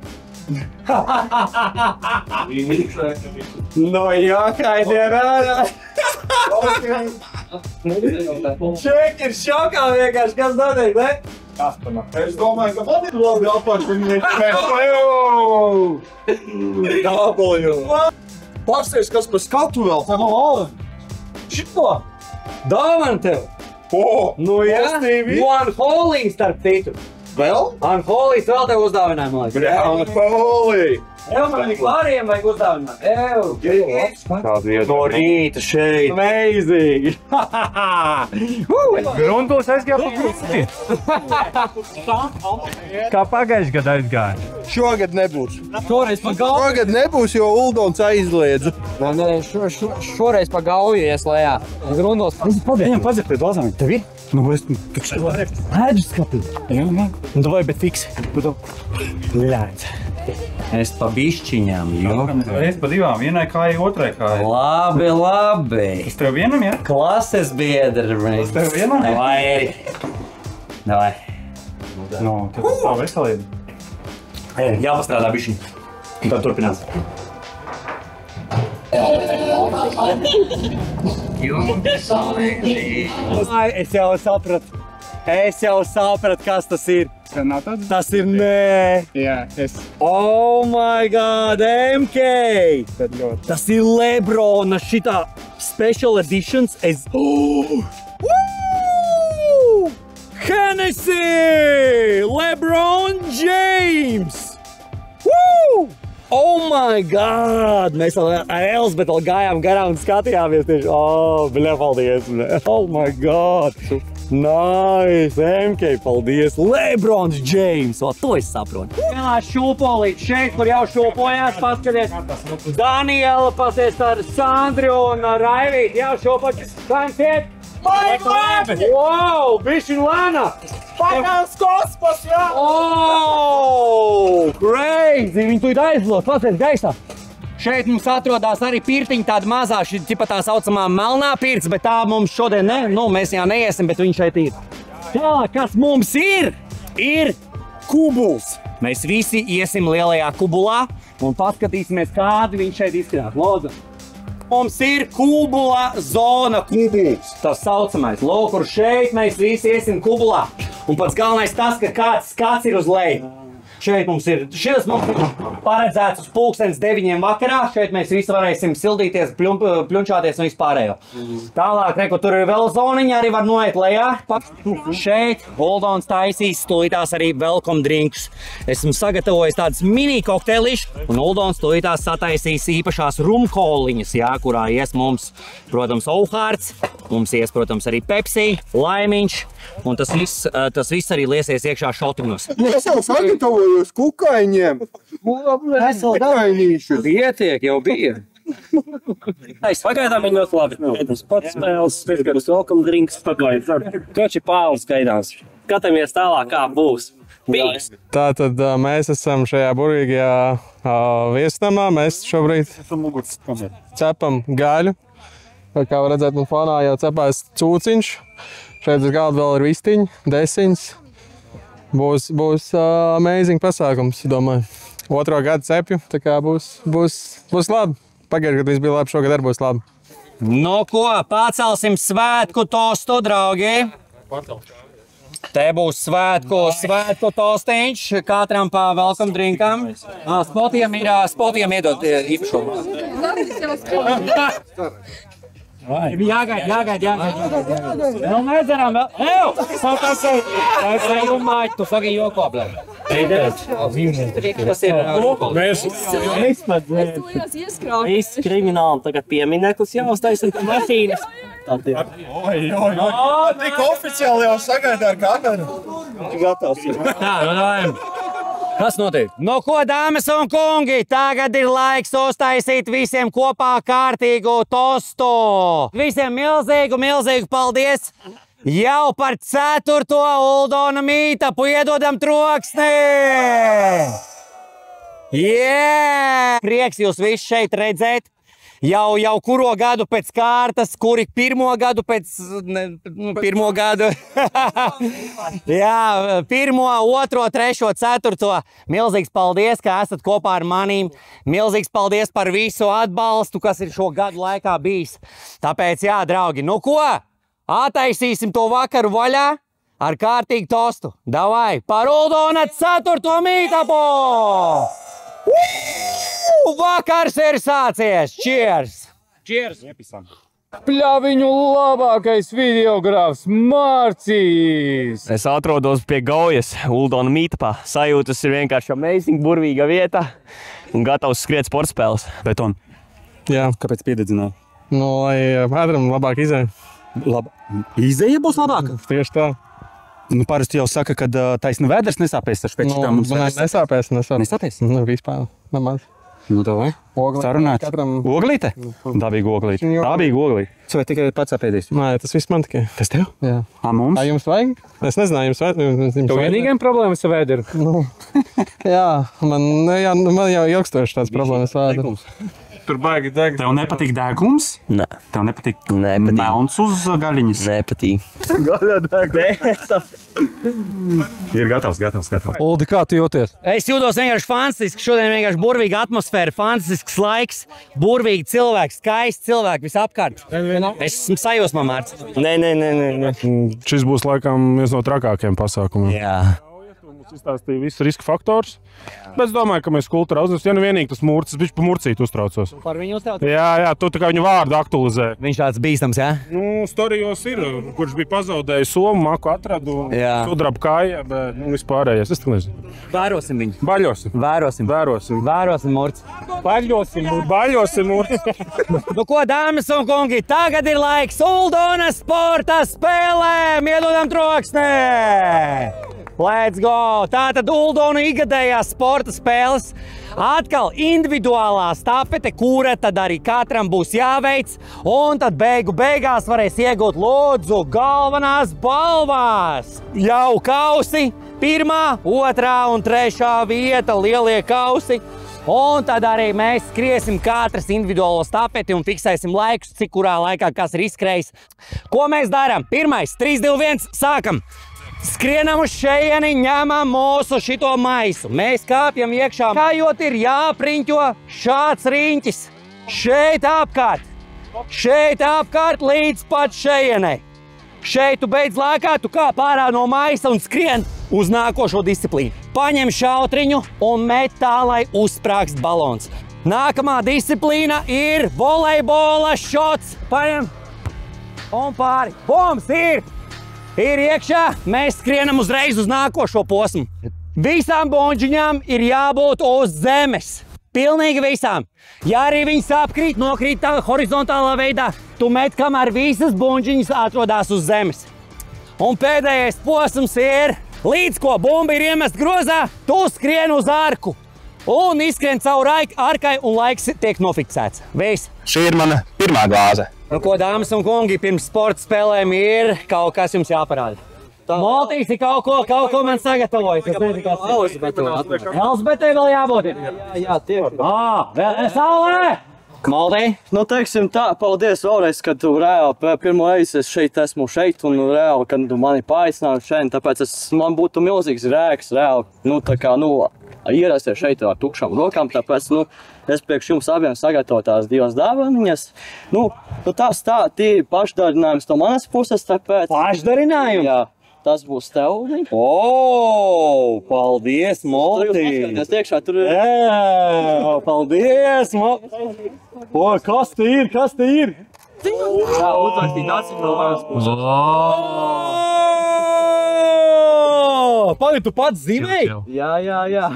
No jākaidien ārā. Ček ir šokā vienkārši, kas notiek, ne? Es domāju, ka man ir labi apāč, viņi ir Dabūju. Pasties, kas pa skatu vēl. Šito! Dāvana tev! Nu jā, Unholy starp citu. Vēl? Unholy vēl tev uzdāvinājumu, man liekas. Unholy! Man klāriem vajag uzdāvināt. No rīta šeit. Amazing! Grundos aizgāja pa grusti. Kā pagājuši gadu aizgāja? Šogad nebūs. Šogad nebūs, jo Uldons aizliedza. Nē, šoreiz pa gauju ieslējā. Grundos. Viņam padzir pie dozām. Tev ir? Nu, es taču ēdžu skatu. Jā, man. Nu, davai, bet fiksi. Lēdz. Es pa bišķiņām, jo. Es pa divām, vienai kāja, otrai kāja. Labi. Es tev vienam, jā? Klases biedri. Es tev vienam? Davai, Erik. Davai. Nu, tev tā veselība. Jāpastrādā bišķiņ. Tad turpinās. Es jau sapratu, kas tas ir. Tas ir nē. Jā, es. Oh my god, MK! Tas ir Lebrona šitā special editions. Hennessy! LeBron James! Woo! Oh my god! Mēs ar Elzbetu gājām garām un skatījāmies tieši. Paldies! Oh my god! Nice! MK, paldies! LeBrons James! To es saprotu. Jā, šūpolīt šeit, kur jau šūpojās, paskaties. Daniela pasies ar Sandru un Raivīti. Jā, šūpoķis. Saimsiet! Wow, bišķiņ lēnā! Pakāns kosmos, jā! Oh, crazy! Viņi tu aizlot, pasies gaisā. Šeit mums atrodās arī pirtiņa, tāda mazā, tipa tā saucamā melnā pirts, bet tā mums šodien ne, nu mēs jā neiesim, bet viņš šeit ir. Tā, kas mums ir? Ir kubuls. Mēs visi iesim lielajā kubulā un paskatīsimies, kādi viņš šeit izskatās. Lūdzu. Mums ir kubula zona kubuls. Tas saucamais. Lūk, kur šeit mēs visi iesim kubulā. Un pats galvenais tas, ka kāds ir uz leju. Šeit mums ir, šis mums ir paredzēts uz 9:00 vakarā. Šeit mēs visi varēsim sildīties, pļunčāties un vispārējo. Tālāk, neko, tur ir vēl zoniņa, arī var noiet lejā. Šeit Uldons taisīs stulītās arī welcome drinks. Esmu sagatavojis tādas mini kokteilišas, un Uldons stulītās sataisīs īpašās rumkoliņas, jā, kurā ies mums, protams, Ouhārds, mums ies, protams, arī Pepsi, Laimiņš, un tas viss arī liesies iekšā šotiņos. Es jau sagatavojos kukaiņiem. Kukainīšu. Pietiek, jau bija. Pagaidām viņi ļoti labi. Pats spēles, pieskaras welcome drinks, pagaidām. Koči pāles gaidās. Skatāmies tālāk, kā būs. Bijis. Tātad mēs esam šajā burvīgajā viesnamā. Mēs šobrīd cepam gaļu. Kā var redzēt, man fonā jau cepās cūciņš. Šeit uz galda vēl ir vistiņi, desiņas. Būs amazing pasākums, domāju. Otro gadu cepju, tā kā būs labi. Pagājušajā gadā viss bija labi, šogad arī būs labi. Nu ko, pacelsim svētku tostu, draugi. Te būs svētku tostiņš, katram pa welcome drinkam. Spotiem iedot īpašumu. Jāgaid. Vēl nedzeram, vēl. Ew! Tas ir jumāķi, tu fagi joko, blē. Tas ir Viss krimināli tagad piemineklis jāuztaisa mašīnas. Tik oficiāli jau sagaida ar kameru. Gatavs. Tā, nu dājam. Kas notiek? Nu ko, dāmas un kungi, tagad ir laiks uztaisīt visiem kopā kārtīgu tostu. Visiem milzīgu paldies jau par 4. Uldona mītapu. Iedodam troksni! Yeah! Prieks jūs visus šeit redzēt. Jau kuro gadu pēc kārtas, kuri pirmo gadu pēc... pirmo gadu. Jā, 1., 2., 3., 4. Milzīgs paldies, ka esat kopā ar manīm. Milzīgs paldies par visu atbalstu, kas ir šo gadu laikā bijis. Tāpēc, jā, draugi, nu ko? Attaisīsim to vakaru vaļā ar kārtīgu tostu. Davai, par Uldona 4. mītapu! Vakars ir sācies! Cheers! Cheers! Pļaviņu labākais videogrāfs Mārcis! Es atrodos pie Gaujas Uldona mītapā. Sajūtas ir vienkārši amazing, burvīga vieta un gatavs skriet sportspēles. Beton. Jā. Kāpēc piededzināji? Nu, lai ēdram labāk izēja. Izēja būs labāka? Tieši tā. Nu, parasti jau saka, ka taisni vēders nesāpēs, taču pēc šitām mums nesāpēs. Nesāpēs? Nu, vispār, nemaz. Nu, davai. Sarunāt. Oglīte? Dabīga oglīte. Dabīga oglīte. Vai tikai pats apēdīs? Nē, tas viss man tikai. Tas tev? Jā. Mums? Jums vajag? Es nezināju, jums vajag. Tev vienīgajiem problēmas ar vēderu? Jā, man jau ilgstoši tāds problēmas vēderu. Tur baigi deg. Tev nepatīk degums? Nē. Tev nepatīk melns uz gaļiņas? Nepatīk. Gaļā deg. Ir gatavs. Uldi, kā tu jūties? Es jūtos vienkārši fantastiski. Šodien vienkārši burvīga atmosfēra, fantastisks laiks, burvīgi cilvēki, skaisti cilvēki visapkārt. Es esmu sajūsmā, Mārcis. Nē. Šis būs laikam viens no trakākajiem pasākumiem. Jā. Mums izstāstīja visus riska faktors, bet es domāju, ka mēs kultūrā uzņems. Ja nu vienīgi tas murcis, viņš pa murcīti uztraucos. Par viņu uztraucos? Jā, tu tā kā viņu vārdu aktualizē. Viņš tāds bīstams, jā? Nu, storijos ir, kurš bija pazaudējis somu, maku atradu, sudrabu kāja, bet vispārējais, es tā nezinu. Vērosim viņu. Baļosim. Vērosim, Murci. Baļosim, Murci. Nu ko, dāmas un kungi, tagad ir laiks Uldona sporta spēlēm. Iedodam troksnē! Let's go! Tātad Uldona ikgadējās sporta spēles. Atkal individuālā stafete, kura tad arī katram būs jāveic. Un tad beigās varēs iegūt lūdzu galvenās balvās. Jau kausi, 1., 2. un 3. vieta, lielie kausi. Un tad arī mēs skriesim katras individuālo stafeti un fiksēsim laikus, cik kurā laikā kas ir izskrējis. Ko mēs darām? 1, 3, 2, 1, sākam! Skrienam uz šeieni, ņemam mūsu šito maisu. Mēs kāpjam iekšā, kājot ir jāpriņķo šāds riņķis. Šeit apkārt līdz pat šeienei. Šeit tu beidz lēkāt, tu kāp ārā no maisa un skrien uz nākošo disciplīnu. Paņem šautriņu un met tā, lai uzsprāgst balons. Nākamā disciplīna ir volejbola šots. Paņem un pāri. Bums ir! Ir iekšā, mēs skrienam uzreiz uz nākošo posmu. Visām bonžiņām ir jābūt uz zemes. Pilnīgi visām. Ja arī viņas apkrīt, nokrīt tā horizontālā veidā, tu met, kamēr visas bonžiņas atrodas uz zemes. Un pēdējais posms ir, līdz ko bumba ir iemest grozā, tu skrien uz arku. Un izskrien cauri arkai un laiks tiek nofiksēts. Viss. Šī ir mana pirmā glāze. Nu ko, dāmas un kungi, pirms sporta spēlēm ir kaut kas jums jāparāda. Maltīs ir kaut ko man sagatavojis. Elsbetei vēl jābūt. Jā, tieši. Vēl saulē! Maltī? Nu, teiksim tā, paldies vēlreiz, kad tu reāli pirmo reizi esmu šeit un reāli, kad tu mani paaicināji šeit, tāpēc man būtu milzīgs rēks reāli, ierasties šeit ar tukšām rokām, tāpēc, es priekš jums abiem sagatavoju tās 2 dāvaniņas. Tas tie pašdarinājums no manas puses, tāpēc... Pašdarinājums? Jā, tas būs tev. Paldies, Maltī! Es tiekšā tur... Paldies, Maltī! Kas te ir? Jā, uzrakstīt acīm no manas puses. Pagaid, tu pats zīmēji? Jā.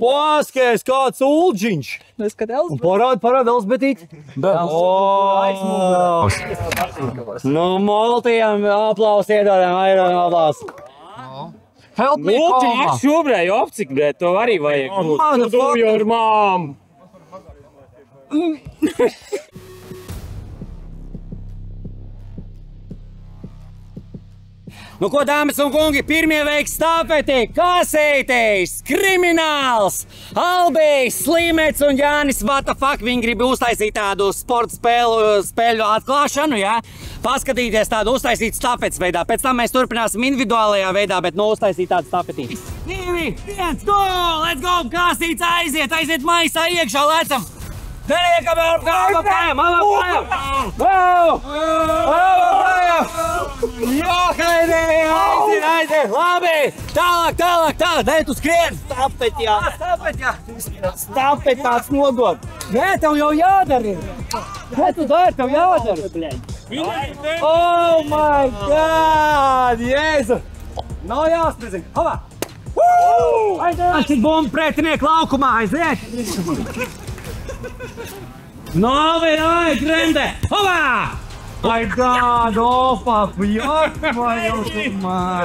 Paskaties, kāds ulģiņš! Un parād Elsbetīt. Nu, Maltījam aplausi iedodam, aplausi. Help me, Multi, ir šobrēd opcik, bet to arī vajag. Do your mom! Nu, ko, dāmas un kungi, pirmie veiks stafeti, Kasītis, Krimināls, Albijs, Slimets un Jānis, what the fuck, viņi grib uztaisīt tādu sporta spēļu atklāšanu, jā? Paskatīties tādu uztaisīt stafetes veidā, pēc tam mēs turpināsim individuālajā veidā, bet nu uztaisīt tādu stafetī. 2, 1, go, let's go, Kasīts aiziet maisā iekšā, lecam! Dariekam ar kājām! Jā, aiziet! Labi! Tālāk! Dēļ tu skrien! Stafet tāds nodod! Nē, tev jau jādara! Nē, tu dari, tev jādara! Oh my God! Jēzu! Nav jāspriedzina! Hava! Tas ir bomba pretinieku laukumā! Aiziet! Novi, grende! Hopā! My God, opa!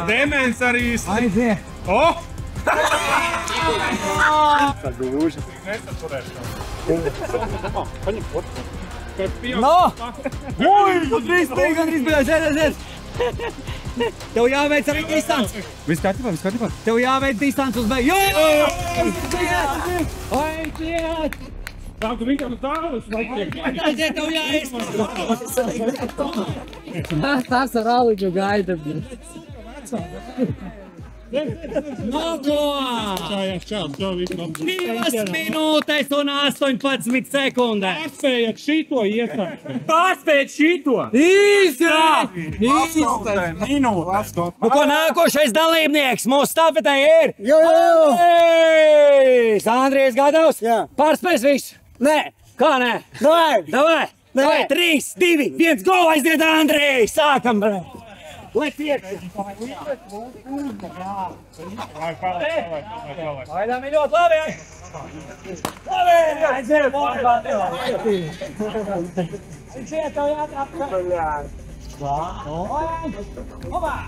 Demens arī aiziet! O! No! Ui, gandrīz bija, aiziet! Tev jāveic arī distants! Viss kārtībā? Tev jāveic distants uz beig! Aiziet! Tā, tu viņam tālus vajag. Aiziet, tev jāies! Tas ar Aliģu gaida. Noko! 2 minūtes un 18 sekundēs. Pārspējat šito ietrāt. Pārspējat šito? Īsti! Minūtes. Nu, ko nākošais dalībnieks mūsu stafetē ir? Andrijs gatavs? Jā. Pārspēs visu? Nē. Kā nē? Davai! 3, 2, 1, go! Aiziet, Andrijs! Sākam! Lec iekšā! Vaidām ir ļoti labi! Labi! Aiziet! Aiziet, tev jātrāp! Hopā!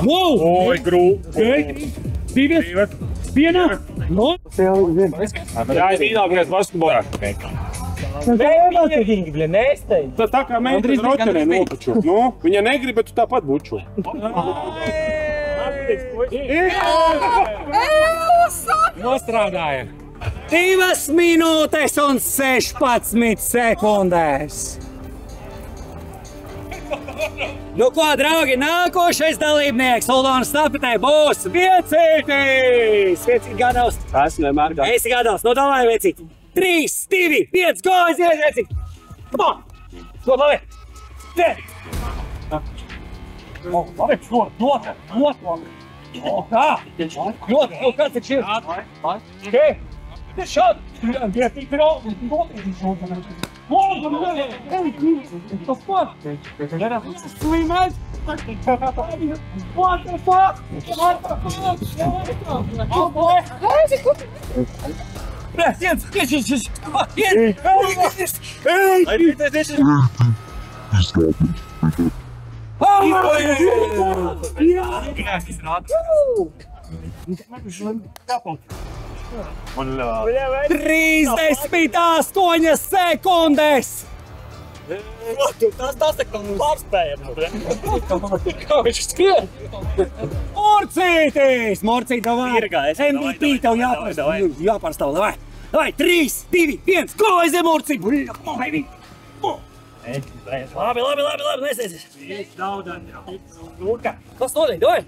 Oi, grūti! 2, 1! No! Jā, es īdākais basketbolā. Tā kā mēs roķerē nopaču. Nu, viņa negrib, bet tu tāpat buču. Nostrādāja. 2 minūtes un 16 sekundēs. Nu ko, draugi, nākošais dalībnieks Uldonas stafetē būs Viecītis! Viecīt gatavs? Esmu vienmēr gatavs. Esi gatavs, nu davai, Viecīt! 3, 2, 1, go, aiziet, Viecīt! Come on! Ko, labi! Viet! Labi, kā? Kāds ir šis? Okay. Šādi! Slimēs! What the fuck? Un 38 sekundes! Tas tā kā pārspējam. Kā viņš skrien? Morcītis! Morcīt, davai! MVP tev jāpārstāv, davai! Davai, 3, 2, 1, go, aiziet, Morcīt! Come on, baby! Labi, nesēsies! Kas nodēļ, davai?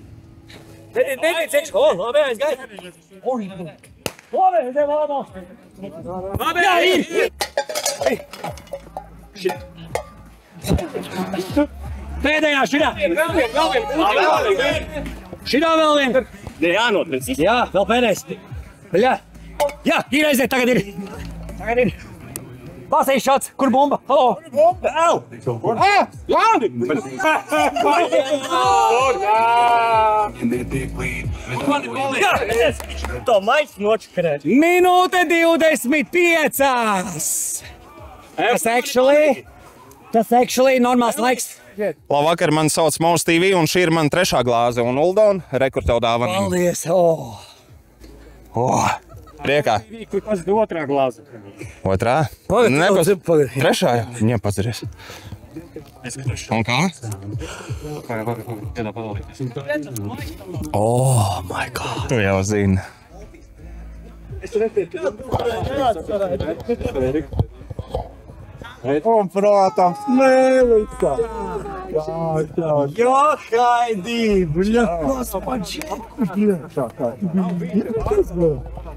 Nediec iekšā, labi, aizgai! Labi, jā, ir! Pēdējā šitā! Šitā vēl vien! Jānotrēc. Jā, vēl pēdējais. Jā, ir aiziet, tagad ir. Pasēj šāds, kur bomba? Halo! Au! To maisu nočakarēt. Minūte 25! Tas actually normāls laiks. Labvakar, man sauc Maus TV, un šī ir mana 3. glāze. Un Uldon, rekur tev dāvana. Paldies! Priekā. Kas ir 2. glāze? 2? Pagad. 3. jau? Ņem paceries. Un kā? Oh, my God. Tu jau zini. Un, protams, smēlītā. Jā, Haidī, bļa,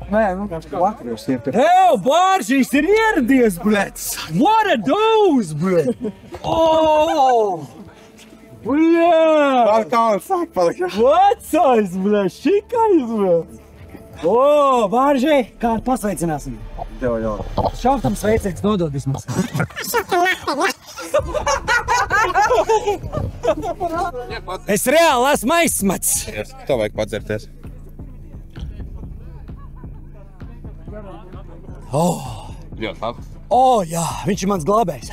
Ew, Bāržīs ir ieradies, blēc! What a dose, blēc! Oh! Bļa! Ar kā man sāk palikt? Vecais, blēc, šikais, blēc! O, Bāržī, kā pasveicināsim? Tev jau. Šautam sveicīgs nodod vismaz. Es reāli esmu aizsmats. Tev vajag padzerties. Ļoti labi. Jā, viņš ir mans glābējs.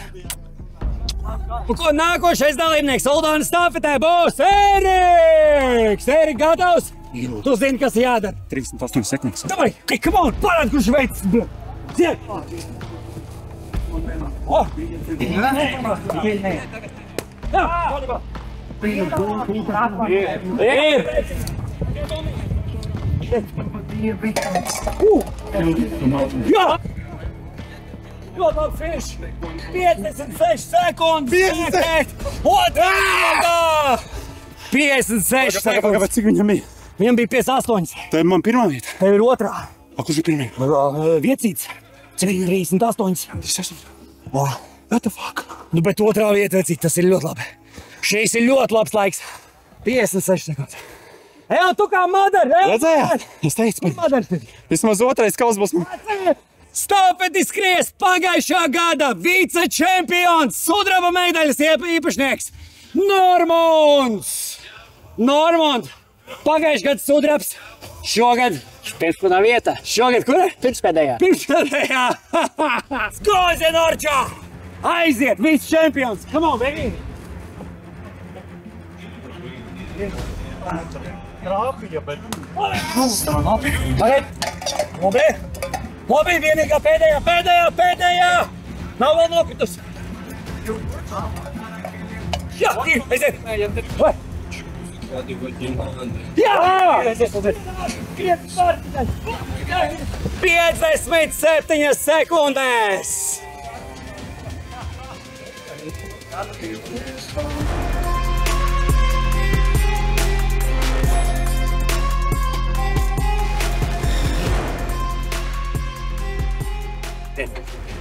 Un ko nākošais dalībnieks Uldona stafetē būs Eriks! Erik, gatavs? Tu zini, kas jādara. 38 sekundes. Davai, come on, parād, kurš veids. Ziet! Jā! Ļoti labi finish! 56 sekundes! 56! Otrā! 56 sekundes! Cik viņam bija? Viņam bija 58. Tā ir man pirmā vieta. Tev ir otrā. Kurš ir pirmā? Viecīts. 38. What the fuck? Nu, bet otrā vieta, vecīt, tas ir ļoti labi. Šīs ir ļoti labs laiks. 56 sekundes. Tu kā madara! Redzējāt? Es teicu, vismaz otrais kaus būs man. Stafeti skries pagājušā gada vicečempions, sudraba medaļas īpašnieks Normunds! Normund! Pagājušā gada sudrabs, šogad pirmspēdējā vieta. Šogad kur? Pirmspēdējā. Pirmspēdējā! Skozi, Norčā! Aiziet, vicečempions! Come on, baby! Trāpīja, bet... Labi, vienīgā pēdējā! Nav vēl nokritus! Jā, aiziet! Vai! Jā! 57 sekundēs!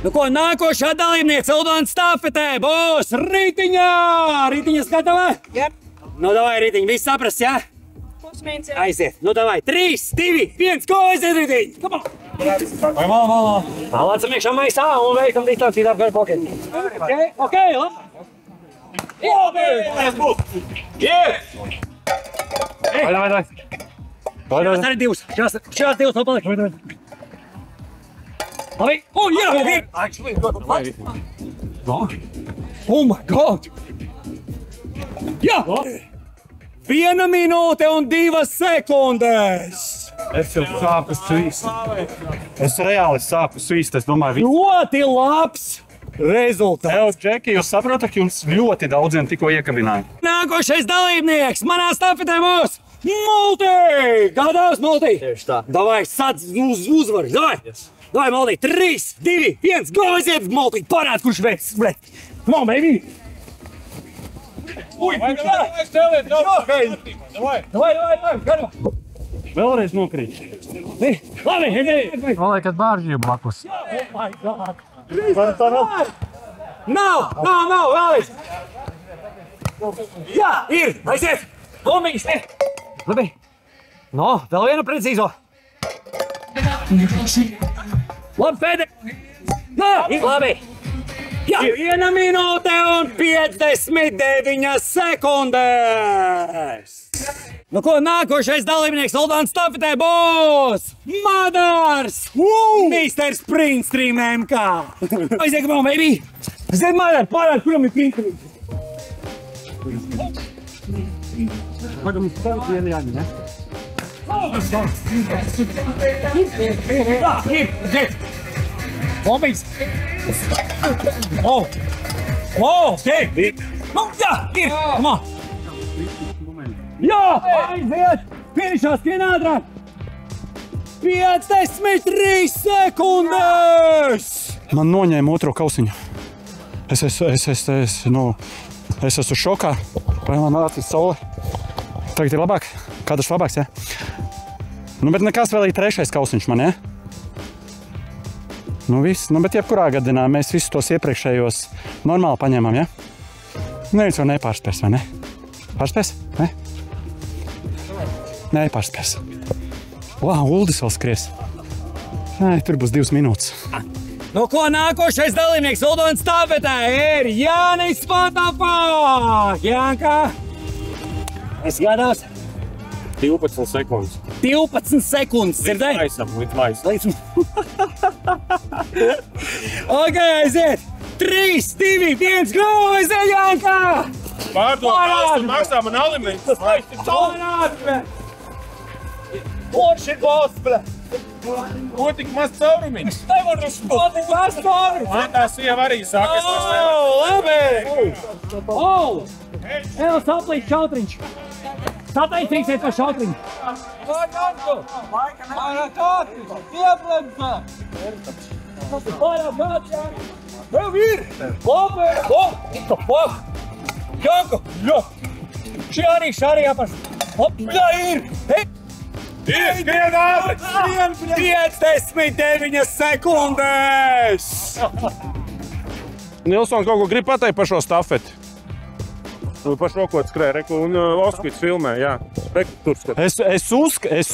Nu ko, nākošā dalībniece Uldona stafetē būs Ritiņa! Ritiņas gatava? Jā. Nu, davai, Ritiņa, viss saprast, jā? Pusmīns, jā. Aiziet. Nu, davai, 3, 2, 1, ko aiziet, Ritiņa? Come on! Vai, malā. Lācam iekšā maisā un veikam distancīt apkārt poketu. Ok, labi. Labi! Vai. Šās arī divas. Šās divas vēl palika. Labi. Jā! Oh my God! Jā! 1 minūte un 2 sekundes! Es jau sāku svīst. Es reāli sāku svīst, es domāju, ļoti labs rezultāts. Tev, Džeki, jūs saprotat, ka jums ļoti daudziem tikko iekabināja. Nākošais dalībnieks manā stafetē būs Multi! Gatavs, Multi? Tieši tā. Davai, sāc uz uzvaru, davai! Davai, Multi, 3, 2, 1, go, aiziet, Multi, parād, kurš veids, bļet! Come on, baby! Davai, gatavā! Vēlreiz nokrīt. Labi, aiziet! Man liekas, bāržiem blakus. Oh my God! Nav, vēlreiz! Jā, ir, aiziet! Lomīgs, ne! Labi. No, vēl vienu precīzo. Labi, pēdē. Jā, labi. Jā, 1 minūte un 59 sekundēs. Nu ko, nākošais dalībnieks Uldona stafetē būs Madars! Mr. Springstream MK! Aiziet, come on, baby! Aiziet, Madar, parād, kuram ir Springstream! Pagam, vienu jāņem, ne? Aiziet! Lomīgs! O, Steve! Nu, jā, ir! Come on! Jā! Aiziet! Finišā skrien ātrāk! 53 sekundes! Man noņēma otro kausiņu. Es esmu šokā. Vai man nācis saule? Tagad ir labāk? Kādrs labāks, jā? Nu, bet nekas vēl ir trešais kausiņš man, jā? Nu, viss. Nu, bet jebkurā gadinā mēs visus tos iepriekšējos normāli paņēmām, jā? Neviens jau nepārspēs, vai ne? Pārspēs? Ne? Nē, pārspēs. Wow, Uldis vēl skries. Nē, tur būs 2 minūtes. Nu, ko nākošais dalībnieks Uldonas stafetē ir Jānis Patapā! Jānka! Es gadās. 12 sekundes. 12 sekundes, dzirdēji? Līdz maisam. Ok, aiziet! 3, 2, 1, go! Aiziet, Jānka! Pārdod, maksā man alimentus. Pārādme! Porš ir boss, ble! Ko tik maz caurumiņš? Nevar uzspot, tik maz caurumiņš! Man tā sieva arī saka, es tas labi! Evo, saplīt šautriņš! Sataisīsiet par šautriņu! Tev ir! Labi! What the fuck? Janko! Šī arī jāpars! Jā, ir! Skrien ātri! 59 sekundes! Nilson kaut ko grib pateikt par šo stafeti. Par šo, ko skrēja, un Oskvits filmē, jā. Tur skat. Es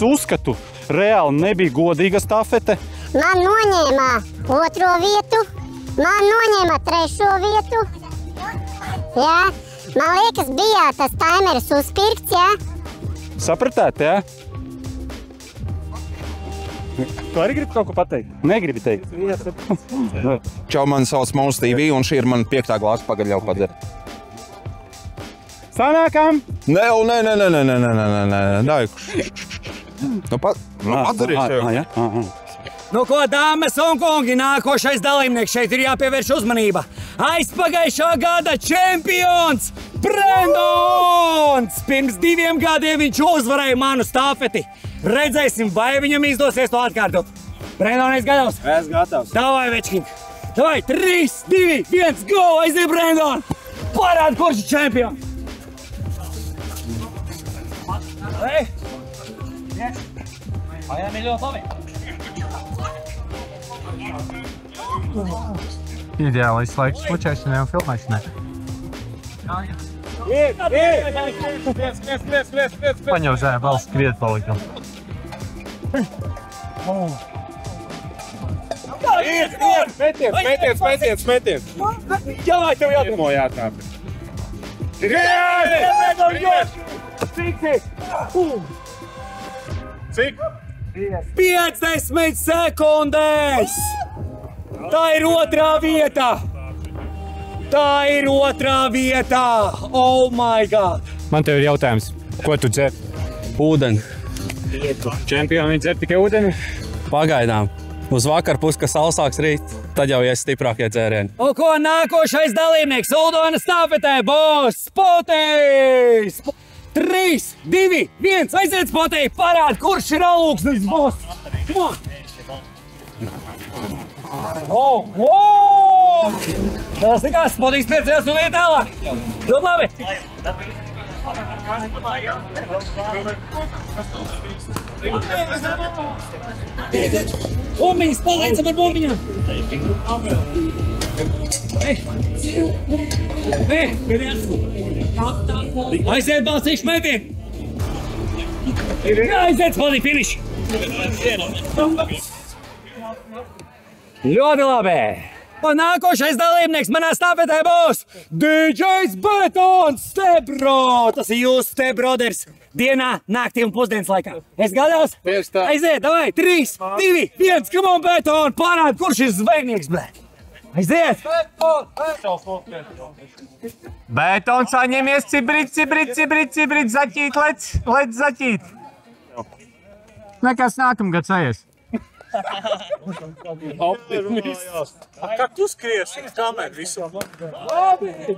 uzskatu, reāli nebija godīga stafete. Man noņēma 2. vietu, man noņēma 3. vietu. Jā, man liekas, bija tas taimeris uzpirkts, jā. Sapratāt, jā? Tu arī gribi kaut ko pateikt? Negribi teikt. Čau, mani sauc Mūs TV, un šī ir mana 5. glāze pagaļ jau padara. Sanākam? Nē. Nu, padarīšu jau. Nu ko, dāmas un kungi, nākošais dalībnieks šeit ir jāpievērš uzmanība. Aizpagājušā gada čempions Brendons! Pirms 2 gadiem viņš uzvarēja manu stafeti. Redzēsim, vai viņam izdosies to atkārtot. Brendon, es gatavs? Es gatavs. Davai, večkink. Davai, 3, 2, 1, go! Aiziet, Brendon! Parād, kurš ir čempions! Ei! Ajām ir ļoti labi. Ideālais laiks pučēšanai un filmēšanai. Paņauzēja vēl skriet palikam. Metiens. Jā, tev jāatāk. Pirmo jātāk. Cik? 50 sekundes! Tā ir 2. vieta! Oh my god! Man tev ir jautājums, ko tu dzer? Ūdeni. Čempioni dzer tikai ūdeni? Pagaidām. Uz vakarpus, kas sausāks rīt, tad jau ies stiprākie dzērieni. Un ko nākošais dalībnieks Uldonas stafetē būs Spotejs! 3, 2, 1, aiziet Spotej, parād, kurš ir alūksnis boss! Tas nekās, Spotejs piecējās un iet tālāk! Ļoti labi! Bumbiņas, palīdzam ar bumbiņām! Aiziet, balsīšu metienu! Aiziet, Spotej, finiš! Ļoti labi! Un nākošais dalībnieks manā stafetē būs DJs Betons Stebro! Tas ir jūsu Stebroders dienā, naktī un pusdienas laikā. Es gatavs? Aiziet, davai, 3, 2, 1, come on, Beton! Parād, kurš ir zvejnieks, blē! Aiziet! Betons, saņemies, cibrit, zaķīt, lec zaķīt! Nekas nākamgad sajies. Optimists. Kā tu skriesi? Kamēr visu?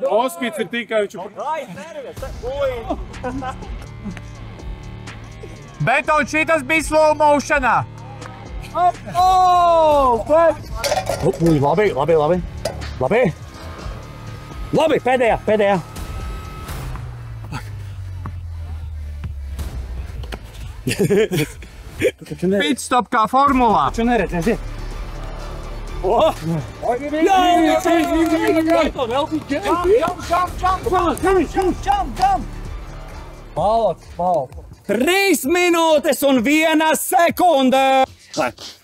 Oskits ir tikai viņš. Bet un šitas bija slow motionā. Labi. Labi, pēdējā. Pitstop kā formulā. Tu neredzēsi. Jump! 3 minūtes un 1 sekunde.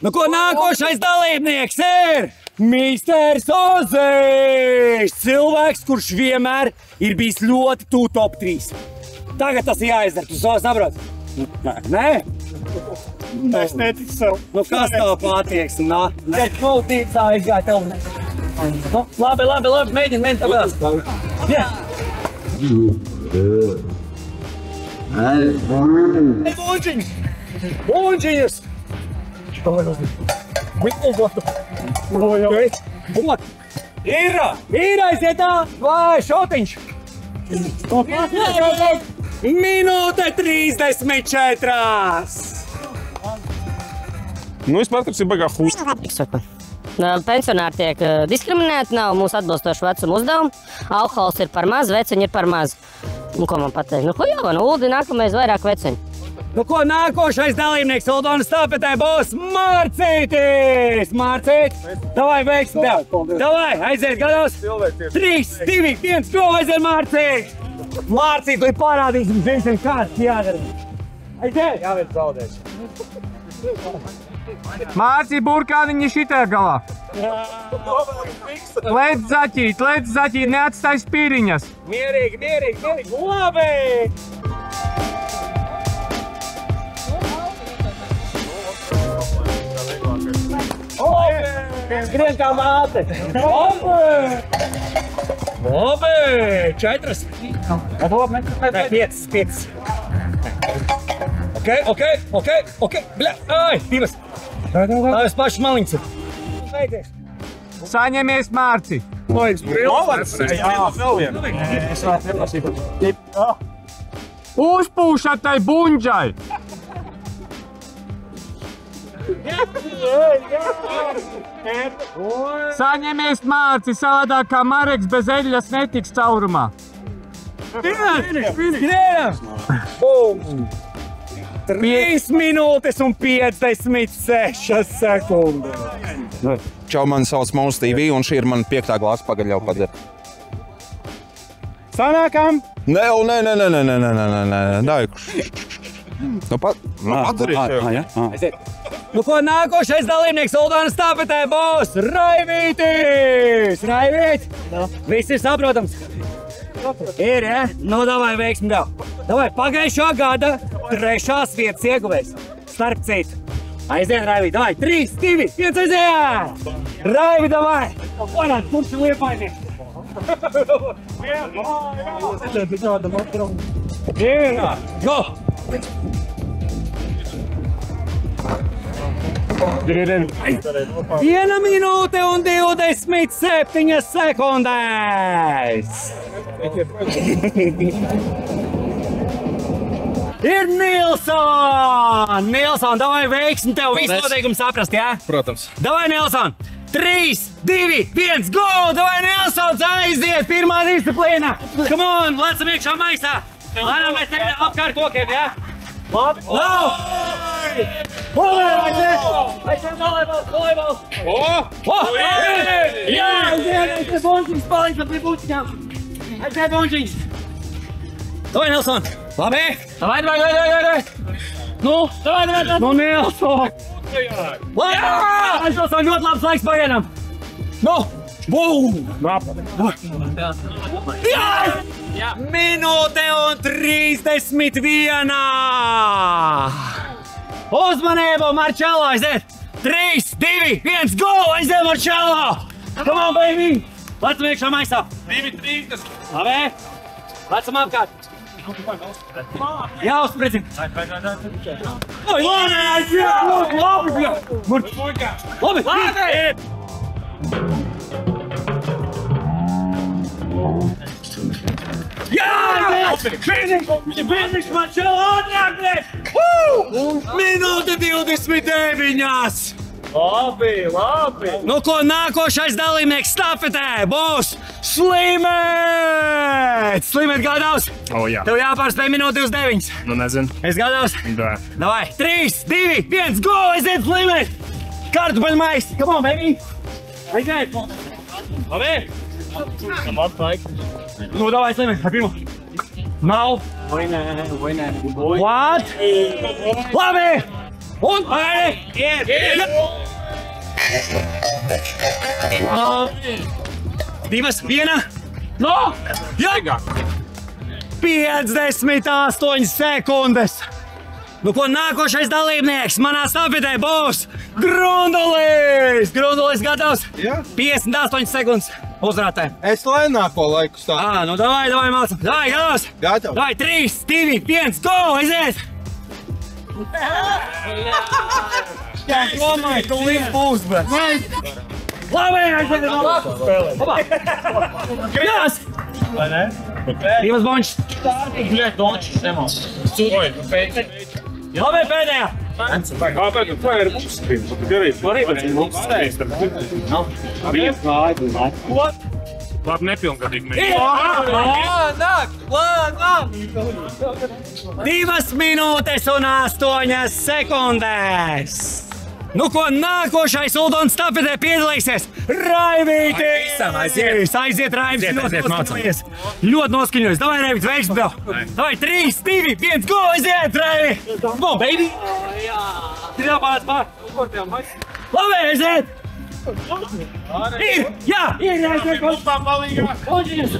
Nu ko nākošais dalībnieks ir? Misters Ozejs! Cilvēks, kurš vienmēr ir bijis ļoti tuvu top 3. Tagad tas jāizdara, tu saproti? Nē? Es neticu sev. Nu kas tev patieks? Bet mūtīts tā izgāja tev. Labi, mēģini tāpēc. Jā. Buļģiņas! Ir aiziet tā! Vai, šotiņš! Minūte 34! Nu, es patrs ir baigā hūst. Pensionāri tiek diskriminēti, nav mūsu atbilstošu vecumu uzdevumu. Alkohols ir par maz, veceņi ir par maz. Nu, ko man pateikt? Nu, ko jau, Uldi, nākamais vairāk veceņi. Nu, ko nākošais dalībnieks Uldonas stāpetē būs Mārcītis! Mārcīt! Davai, veiksim tev! Davai, aiziet gados! 3, 2, 1, go, aiziet Mārcīt! Mārcīt, lai parādīsim, zinsim, kāds jādara. Aiziet! Jāviet zaudēs. Mārci, burkāniņi šitā galā. Lēc zaķīt, neatstāj spīriņas. Mierīgi, labi! Skrien kā māte! Labi! 4! 5! Ok! Bļa! Ai! 2! Tā es paši maliņas. Saņemies, Mārci! Uzpūšat tai buņģai! Saņemies, Mārci, savādāk kā Mareks bez eļļas netiks caurumā. Skrienam! 3 minūtes un 56 sekundes. Čau, mani sauc Mūsu TV, un šī ir mana 5. glāze pagaļ jau padzer. Sanākam? Nē. Nu, padarīšu. Nu, ko nākošais dalībnieks Uldonas stāpetē būs Raivītis! Raivīt! Viss ir saprotams. Ir, ja? Nu, davai, veiksim tev. Davai, pagājušā gada 3. vietas ieguvējs. Starp citu. Aiziet, Raivīt, davai, 3, 2, 1, aiziet! Raivīt, davai! Varāt, kurš ir Liepainieks? Go! 1 minūte un 27 sekundēs! Ir Nilson! Nilson, davai veiksim tev visu noteikumu saprast, jā? Protams. Davai, Nilson! 3, 2, 1, go! Davai, Nilsons, aiziet! Pirmā disciplīna! Come on, lecam iekšā maisā! Lēnām mēs te apkārt kokiem, jā? Labi! Aiziet, volejbols! Jā, aiziet, bonžiņas palīdzam pie bučiņām! Aiziet, bonžiņas! Davai, Nilson! Labi! Davai! Nu, davai! Nu, Nilson! Labi! Nilson, ļoti labs laiks pagaidām! Nu! Bum! Jā! Minūte un 31! Uzmanību, Marčelo, aiziet! 3, 2, 1, go! Aiziet, Marčelo! Come on, baby! Lecam iekšā maisā! 2, 3. Labi! Lecam apkārt! Jā, uzspriecim! Oi, labi! Jā! Finiš man šā atnākties! Minūte 29! Labi! Nu ko, nākošais dalībnieks stafetē būs Slimets! Slimet gatavs? Jā. Tev jāpārspēj minūte 29. Nu, nezinu. Es gatavs? Jā. Davai, 3, 2, 1, go! Aiziet, Slimet! Kartupeļmais! Come on, baby! Aiziet! Labi! Nu, davai, Slimet, ar pirmo. Nav. Vai nē. What? Labi! Un pāri! Divas, viena. No! Jā! 58 sekundes. Nu ko, nākošais dalībnieks manā stafetē būs Grundulis! Grundulis gatavs? Jā. 58 sekundes uzrātē. Es lēnāko laiku stāvu. Nu davai, mācam. Davai, gatavs? Gatavs. Davai, 3, 2, 1, go! Aiziet! Jā, domāju, tu līdz būs, bet. Labi, aiziet! Gribās! Vai ne? Divas bončas. Bļēt, bončas, nemās. Labi, pēdējā. Kāpēc tu ir uzskrīt? Tu garīgi. Labi, nepilngadīgi mēs. Lāk! 2 minūtes un 8 sekundēs. Nu ko, nākošais Uldons stafetē piedalīsies Raivītis! Aiziet, Raivis, ļoti noskaņojies. Davai, Raivīt, veiksmi tev! Davai, 3, 2, 1, go, aiziet, Raivi! Go, baby! Labi, aiziet! Ir, aiziet!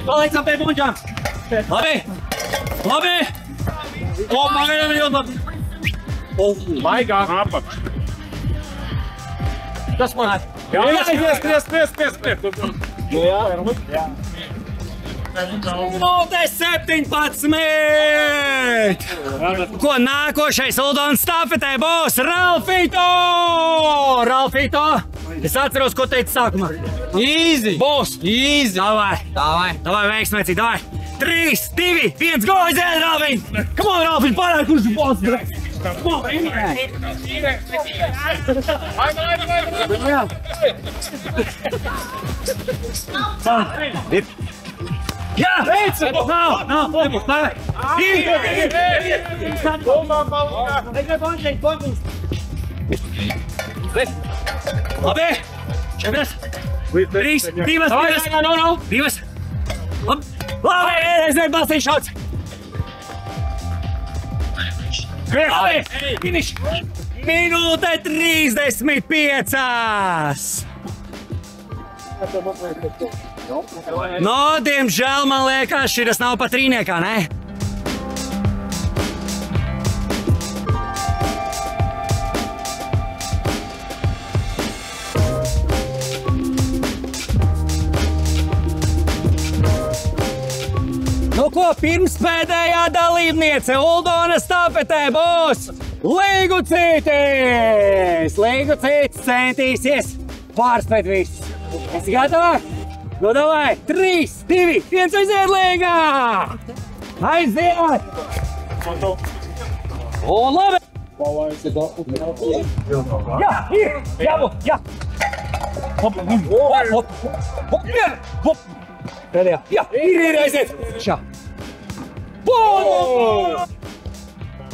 Paliekam pie buņģām! Labi! O, Maigāk apakš! Tas man Jā, skries! Minūte 17! Ko nākošais Uldons stafetē būs Ralfīto! Ralfīto! Es atceros, ko teicu sākumā. Easy! Būs! Easy! Davai, veiksmēcī, davai! 3, 2, 1, go, aiziet, Ralfiņ! Come on, Ralfiņ, pārāk, kurš ir boss, brek! Come on, baby! Jā! Nav! Labi! 4, 3, 2, 1! Labi, aiziet, balstīši šauts! Labi, finiš! Minūte 35! No, diemžēl, man liekas, šitas nav pat trīniekā, ne? Nu ko, pirmspēdējā dalībniece Uldona stafetē būs Līgucītis! Līgucītis centīsies pārspēt visus. Esi gatavā? Nu davai, 3, 2, 1, aiziet, Līgā! Aiziet! Un labi! Jā, ir! Jā! Pēdējā. Jā, ir, aiziet! Šā.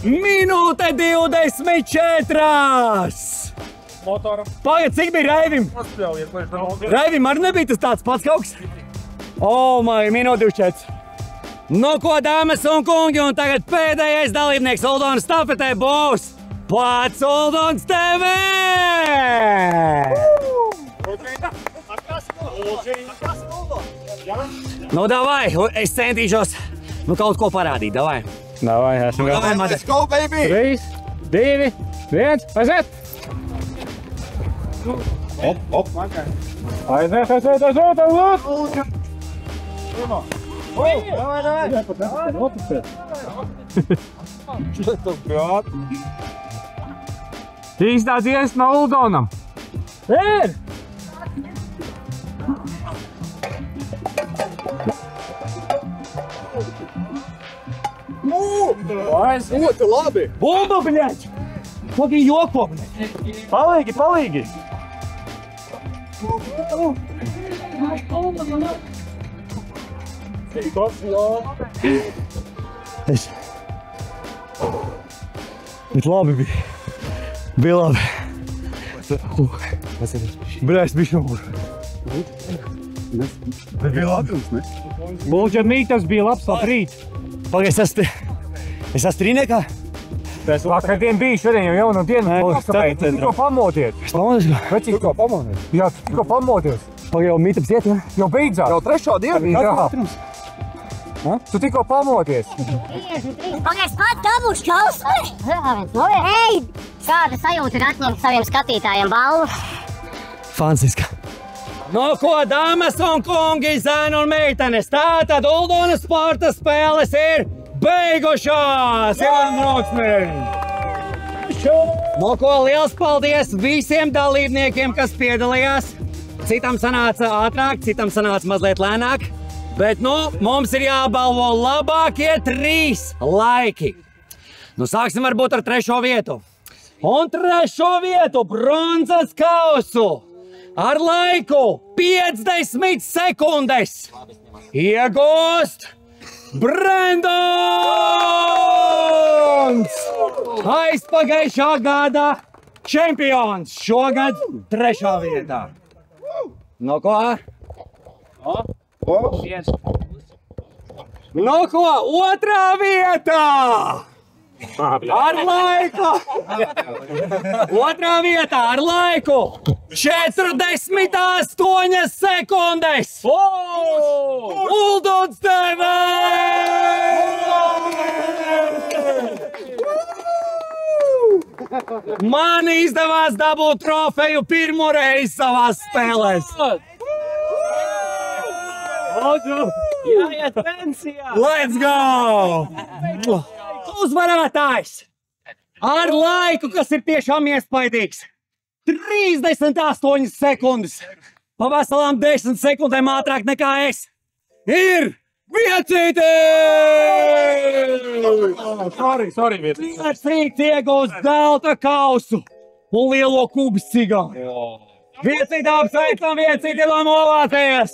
Minūte 24! Pagad, cik bija Raivim? Raivim arī nebija tas tāds pats kaut kas? Minūte 24. Nu ko, dāmas un kungi, un tagad pēdējais dalībnieks Uldona stafetē būs pats Uldons TV! Nu, davai, es centīšos kaut ko parādīt, davai. Davai, esmu gatavs. Let's go, baby! 3, 2, 1, aiziet! Aiziet! Īstā dziesma Uldonam. Ir! Ļoti labi! Bumba, bļaļ! Pagī joko, bļaļ! Palīgi! Bet labi bija. Bija labi. Bļaļ, es biju šomur. Bet bija labums, ne? Bulģa mītas bija labs labrīt. Pagaies, es esmu trīniekā? Vakar dien bija, šodien jau jaunu dienu. Tu tikko pamodies. Es pamodies? Bet tikko pamodies? Jā, tu tikko pamodies. Pagaies, jau mītaps iet, jā? Jau beidzās. Jau trešā diena? Jā. Tu tikko pamodies. Pagaies, pat dabūšu šausmu. Ej, kāda sajūta ir atņemt saviem skatītājiem balvu? Fantastiska. No ko, dāmas un kungi, zēni un meitenes, tātad Uldona sporta spēles ir beigušās! No ko, liels paldies visiem dalībniekiem, kas piedalījās. Citam sanāca ātrāk, citam sanāca mazliet lēnāk. Bet, mums ir jābalvo labākie 3 laiki. Sāksim varbūt ar 3. vietu. Un 3. vietu bronzas kausu ar laiku 50 sekundes iegūst Brendons! Aizpagājušā gada čempions, šogad 3. vietā. No ko? No ko? 2. vietā! Ar laiku! 2. vietā ar laiku 48 sekundes! Uldons TV! Man izdevās dabūt trofeju pirmo reizi savās spēlēs. Jāiet pensijā! Let's go! Uzvarētājs ar laiku, kas ir tiešām iespaidīgs. 38 sekundes. Pa veselām 10 sekundēm ātrāk nekā es. Ir Viecītis! Sorry, Viecītis. Viecītis iegūst zelta kausu un lielo kubis cigāru. Viecītis apsveicam, Viecītis ir ovācijas!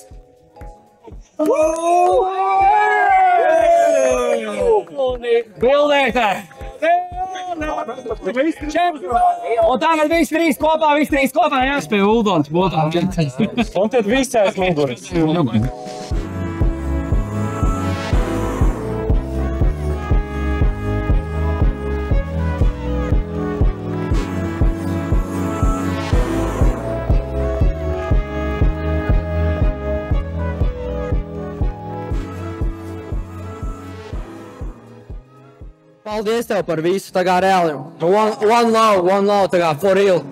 Bildētē! Un tagad visi 3 kopā, jā? Es pie Uldons būtu. Un tad viss aiz muguras. Paldies tev par visu, tā kā reāli. One love, tā kā for real.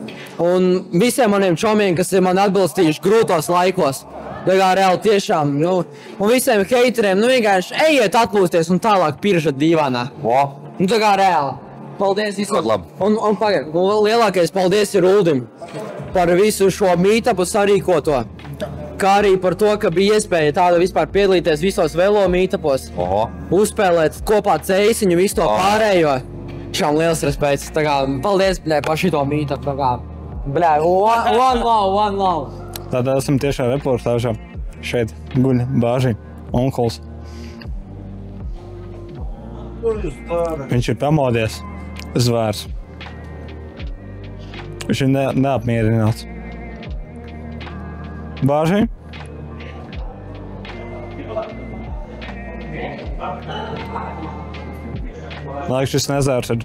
Un visiem maniem čomiem, kas ir man atbilstījuši grūtos laikos. Tā kā reāli tiešām, un visiem heiteriem, vienkārši ejiet atpūsties un tālāk piržat dīvānā. Tā kā reāli. Paldies visam. Un pagaid, lielākais paldies ir Uldim par visu šo meetupu sarīkoto. Kā arī par to, ka bija iespēja tāda vispār piedalīties visos velo meetupos. Uzspēlēt kopā ceisiņu, visu to pārējo. Šām liels respekts. Tā kā, paldies, par šito meetupu. Tā kā, one love. Tad esam tiešā reportāžā. Šeit guļ Bāži, onkuls. Viņš ir pamodies. Zvērs. Viņš ir neapmierināts. Bāži? Laiks šis nezērs ir.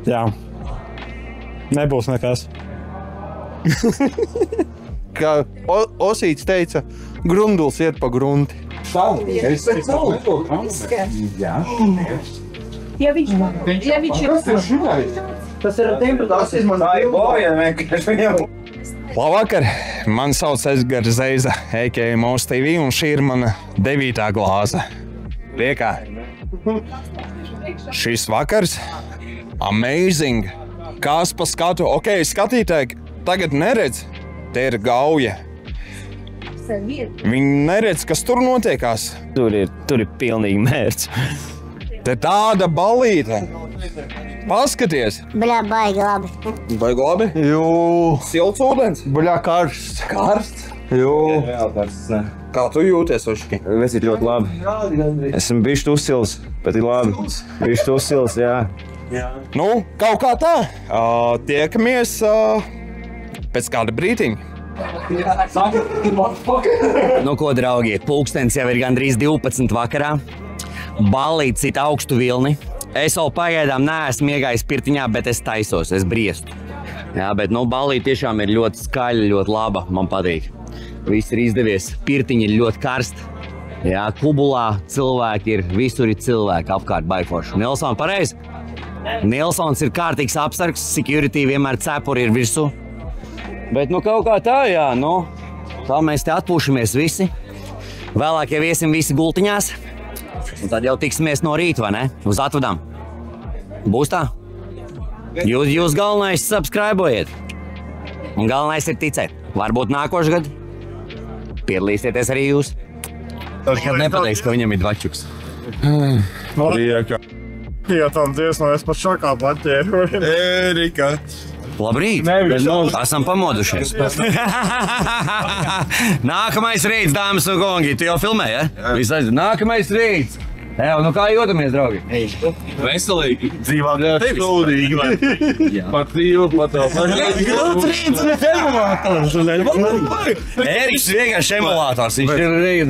Jā. Nebūs nekas. Kā Osīts teica, grunduls iet pa grunti. Ja viņš ir... Tas ir temperatūras izmantojums. Labvakar! Mani sauc Edgars Zeiza, a.k.a. Mūsu TV, un šī ir mana 9. glāze. Priekā. Šis vakars amazing. Kās pa skatu. Ok, skatītāji, tagad neredz. Te ir gauja. Viņi neredz, kas tur notiekās. Tur ir pilnīgi mērķis. Te tāda balīte. Paskaties. Bļā, baigi labi. Baigi labi? Jū. Silts ūdens? Bļā, karsts. Karsts? Jū. Kā tu jūties, Oški? Es ir ļoti labi. Esmu bišķi uzsils, bet ir labi. Bišķi uzsils, jā. Nu, kaut kā tā. Tiekamies pēc kāda brītiņa. Nu ko, draugi, pulkstens jau ir gandrīz 12 vakarā. Ballīt sit augstu vilni. Es vēl pagaidām neesmu iegājis pirtiņā, bet es taisos, es briestu. Jā, bet ballīt tiešām ir ļoti skaļa, ļoti laba, man patīk. Viss ir izdevies, pirtiņa ir ļoti karsta. Jā, Kubulā cilvēki ir, visur ir cilvēki apkārt baiforši. Nelsons pareizi? Nelsons ir kārtīgs apsargs, security vienmēr cepuri ir virsū. Bet kaut kā tā, jā, tā mēs te atpūšamies visi. Vēlāk jau iesim visi gultiņās. Un tad jau tiksimies no rīta, vai ne? Uz atvadām. Būs tā? Jūs galvenais subscribojiet. Un galvenais ir ticēt. Varbūt nākošu gadu piedalīsieties arī jūs. Nekad nepateiks, ka viņam ir dvačuks. Rieka. Ja tam dziesmu es pat šokā paķēru. Erika. Labrīt! Esam pamodušies. Nākamais rīts, dāmas un kungi. Tu jau filmē, ja? Nākamais rīts. Kā jūtamies, draugi? Veselīgi. Dzīvāk tevi stūdīgi. Pat dzīvu, pat Eriks vienkārši emulators. Viņš ir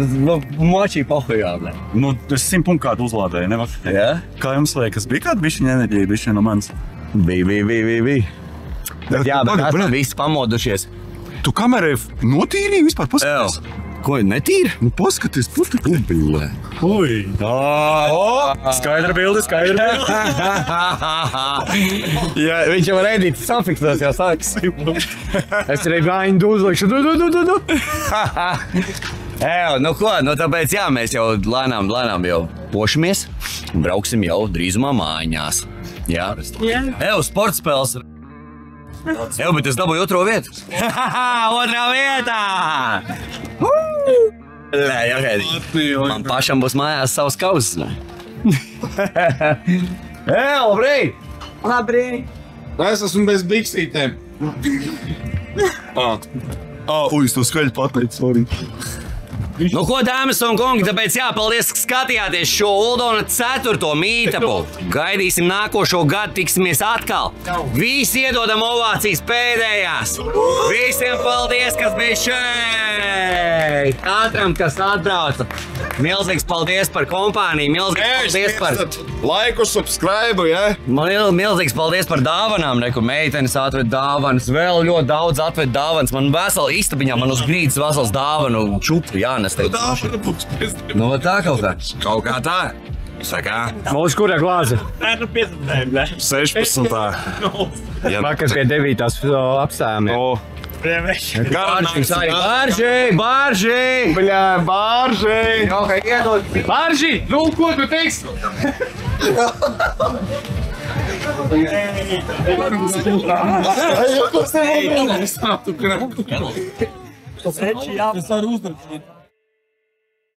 močī pohujā. Es 100 punktu kādu uzlādēju, nevar? Jā? Kā jums liekas, bija kāda bišķiņa enerģija, bišķiņa no manis? Bija. Jā, bet esam visi pamodušies. Tu kamerai notīrīji vispār paskaties? Ko, netīri? Paskaties, Ui! Skaidra bilde. Jā, viņš jau var edīt safikstos jau sāks. Es arī gājiņu uzlikšu. Tāpēc jā, mēs jau lēnām jau pošamies. Brauksim jau drīzumā mājiņās. Jā. Sporta spēles. Bet es dabūju otro vietu. Otrā vietā! Man pašam būs mājās savs kauzes. Labrīt! Labrīt! Es esmu bez biksītēm. Ui, es to skaļi pateicu, sorry. Ko, dāmas un kungi, tāpēc paldies, ka skatījāties šo Uldona 4. meetupu. Gaidīsim nākošo gadu, tiksimies atkal. Visi iedodam ovācijas pēdējās. Visiem paldies, kas bija šeit. Katram, kas atbrauca. Milzīgs paldies par kompāniju. Milzīgs paldies par laiku, subscribe, ja? Milzīgs paldies par dāvanām. Meitenes atved dāvanas, vēl ļoti daudz atved dāvanas. Man vesela istabiņā, man uz grīdas vesels dāvanu čupu jānes. Tā kaut kā. Kaut kā tā. Sakā. Mūsu kurā glāze? 16. Vakar pie 9. apstājām. Bārži! Bļā, bārži! Bārži! Ko tu teiksi? Tas ir jā.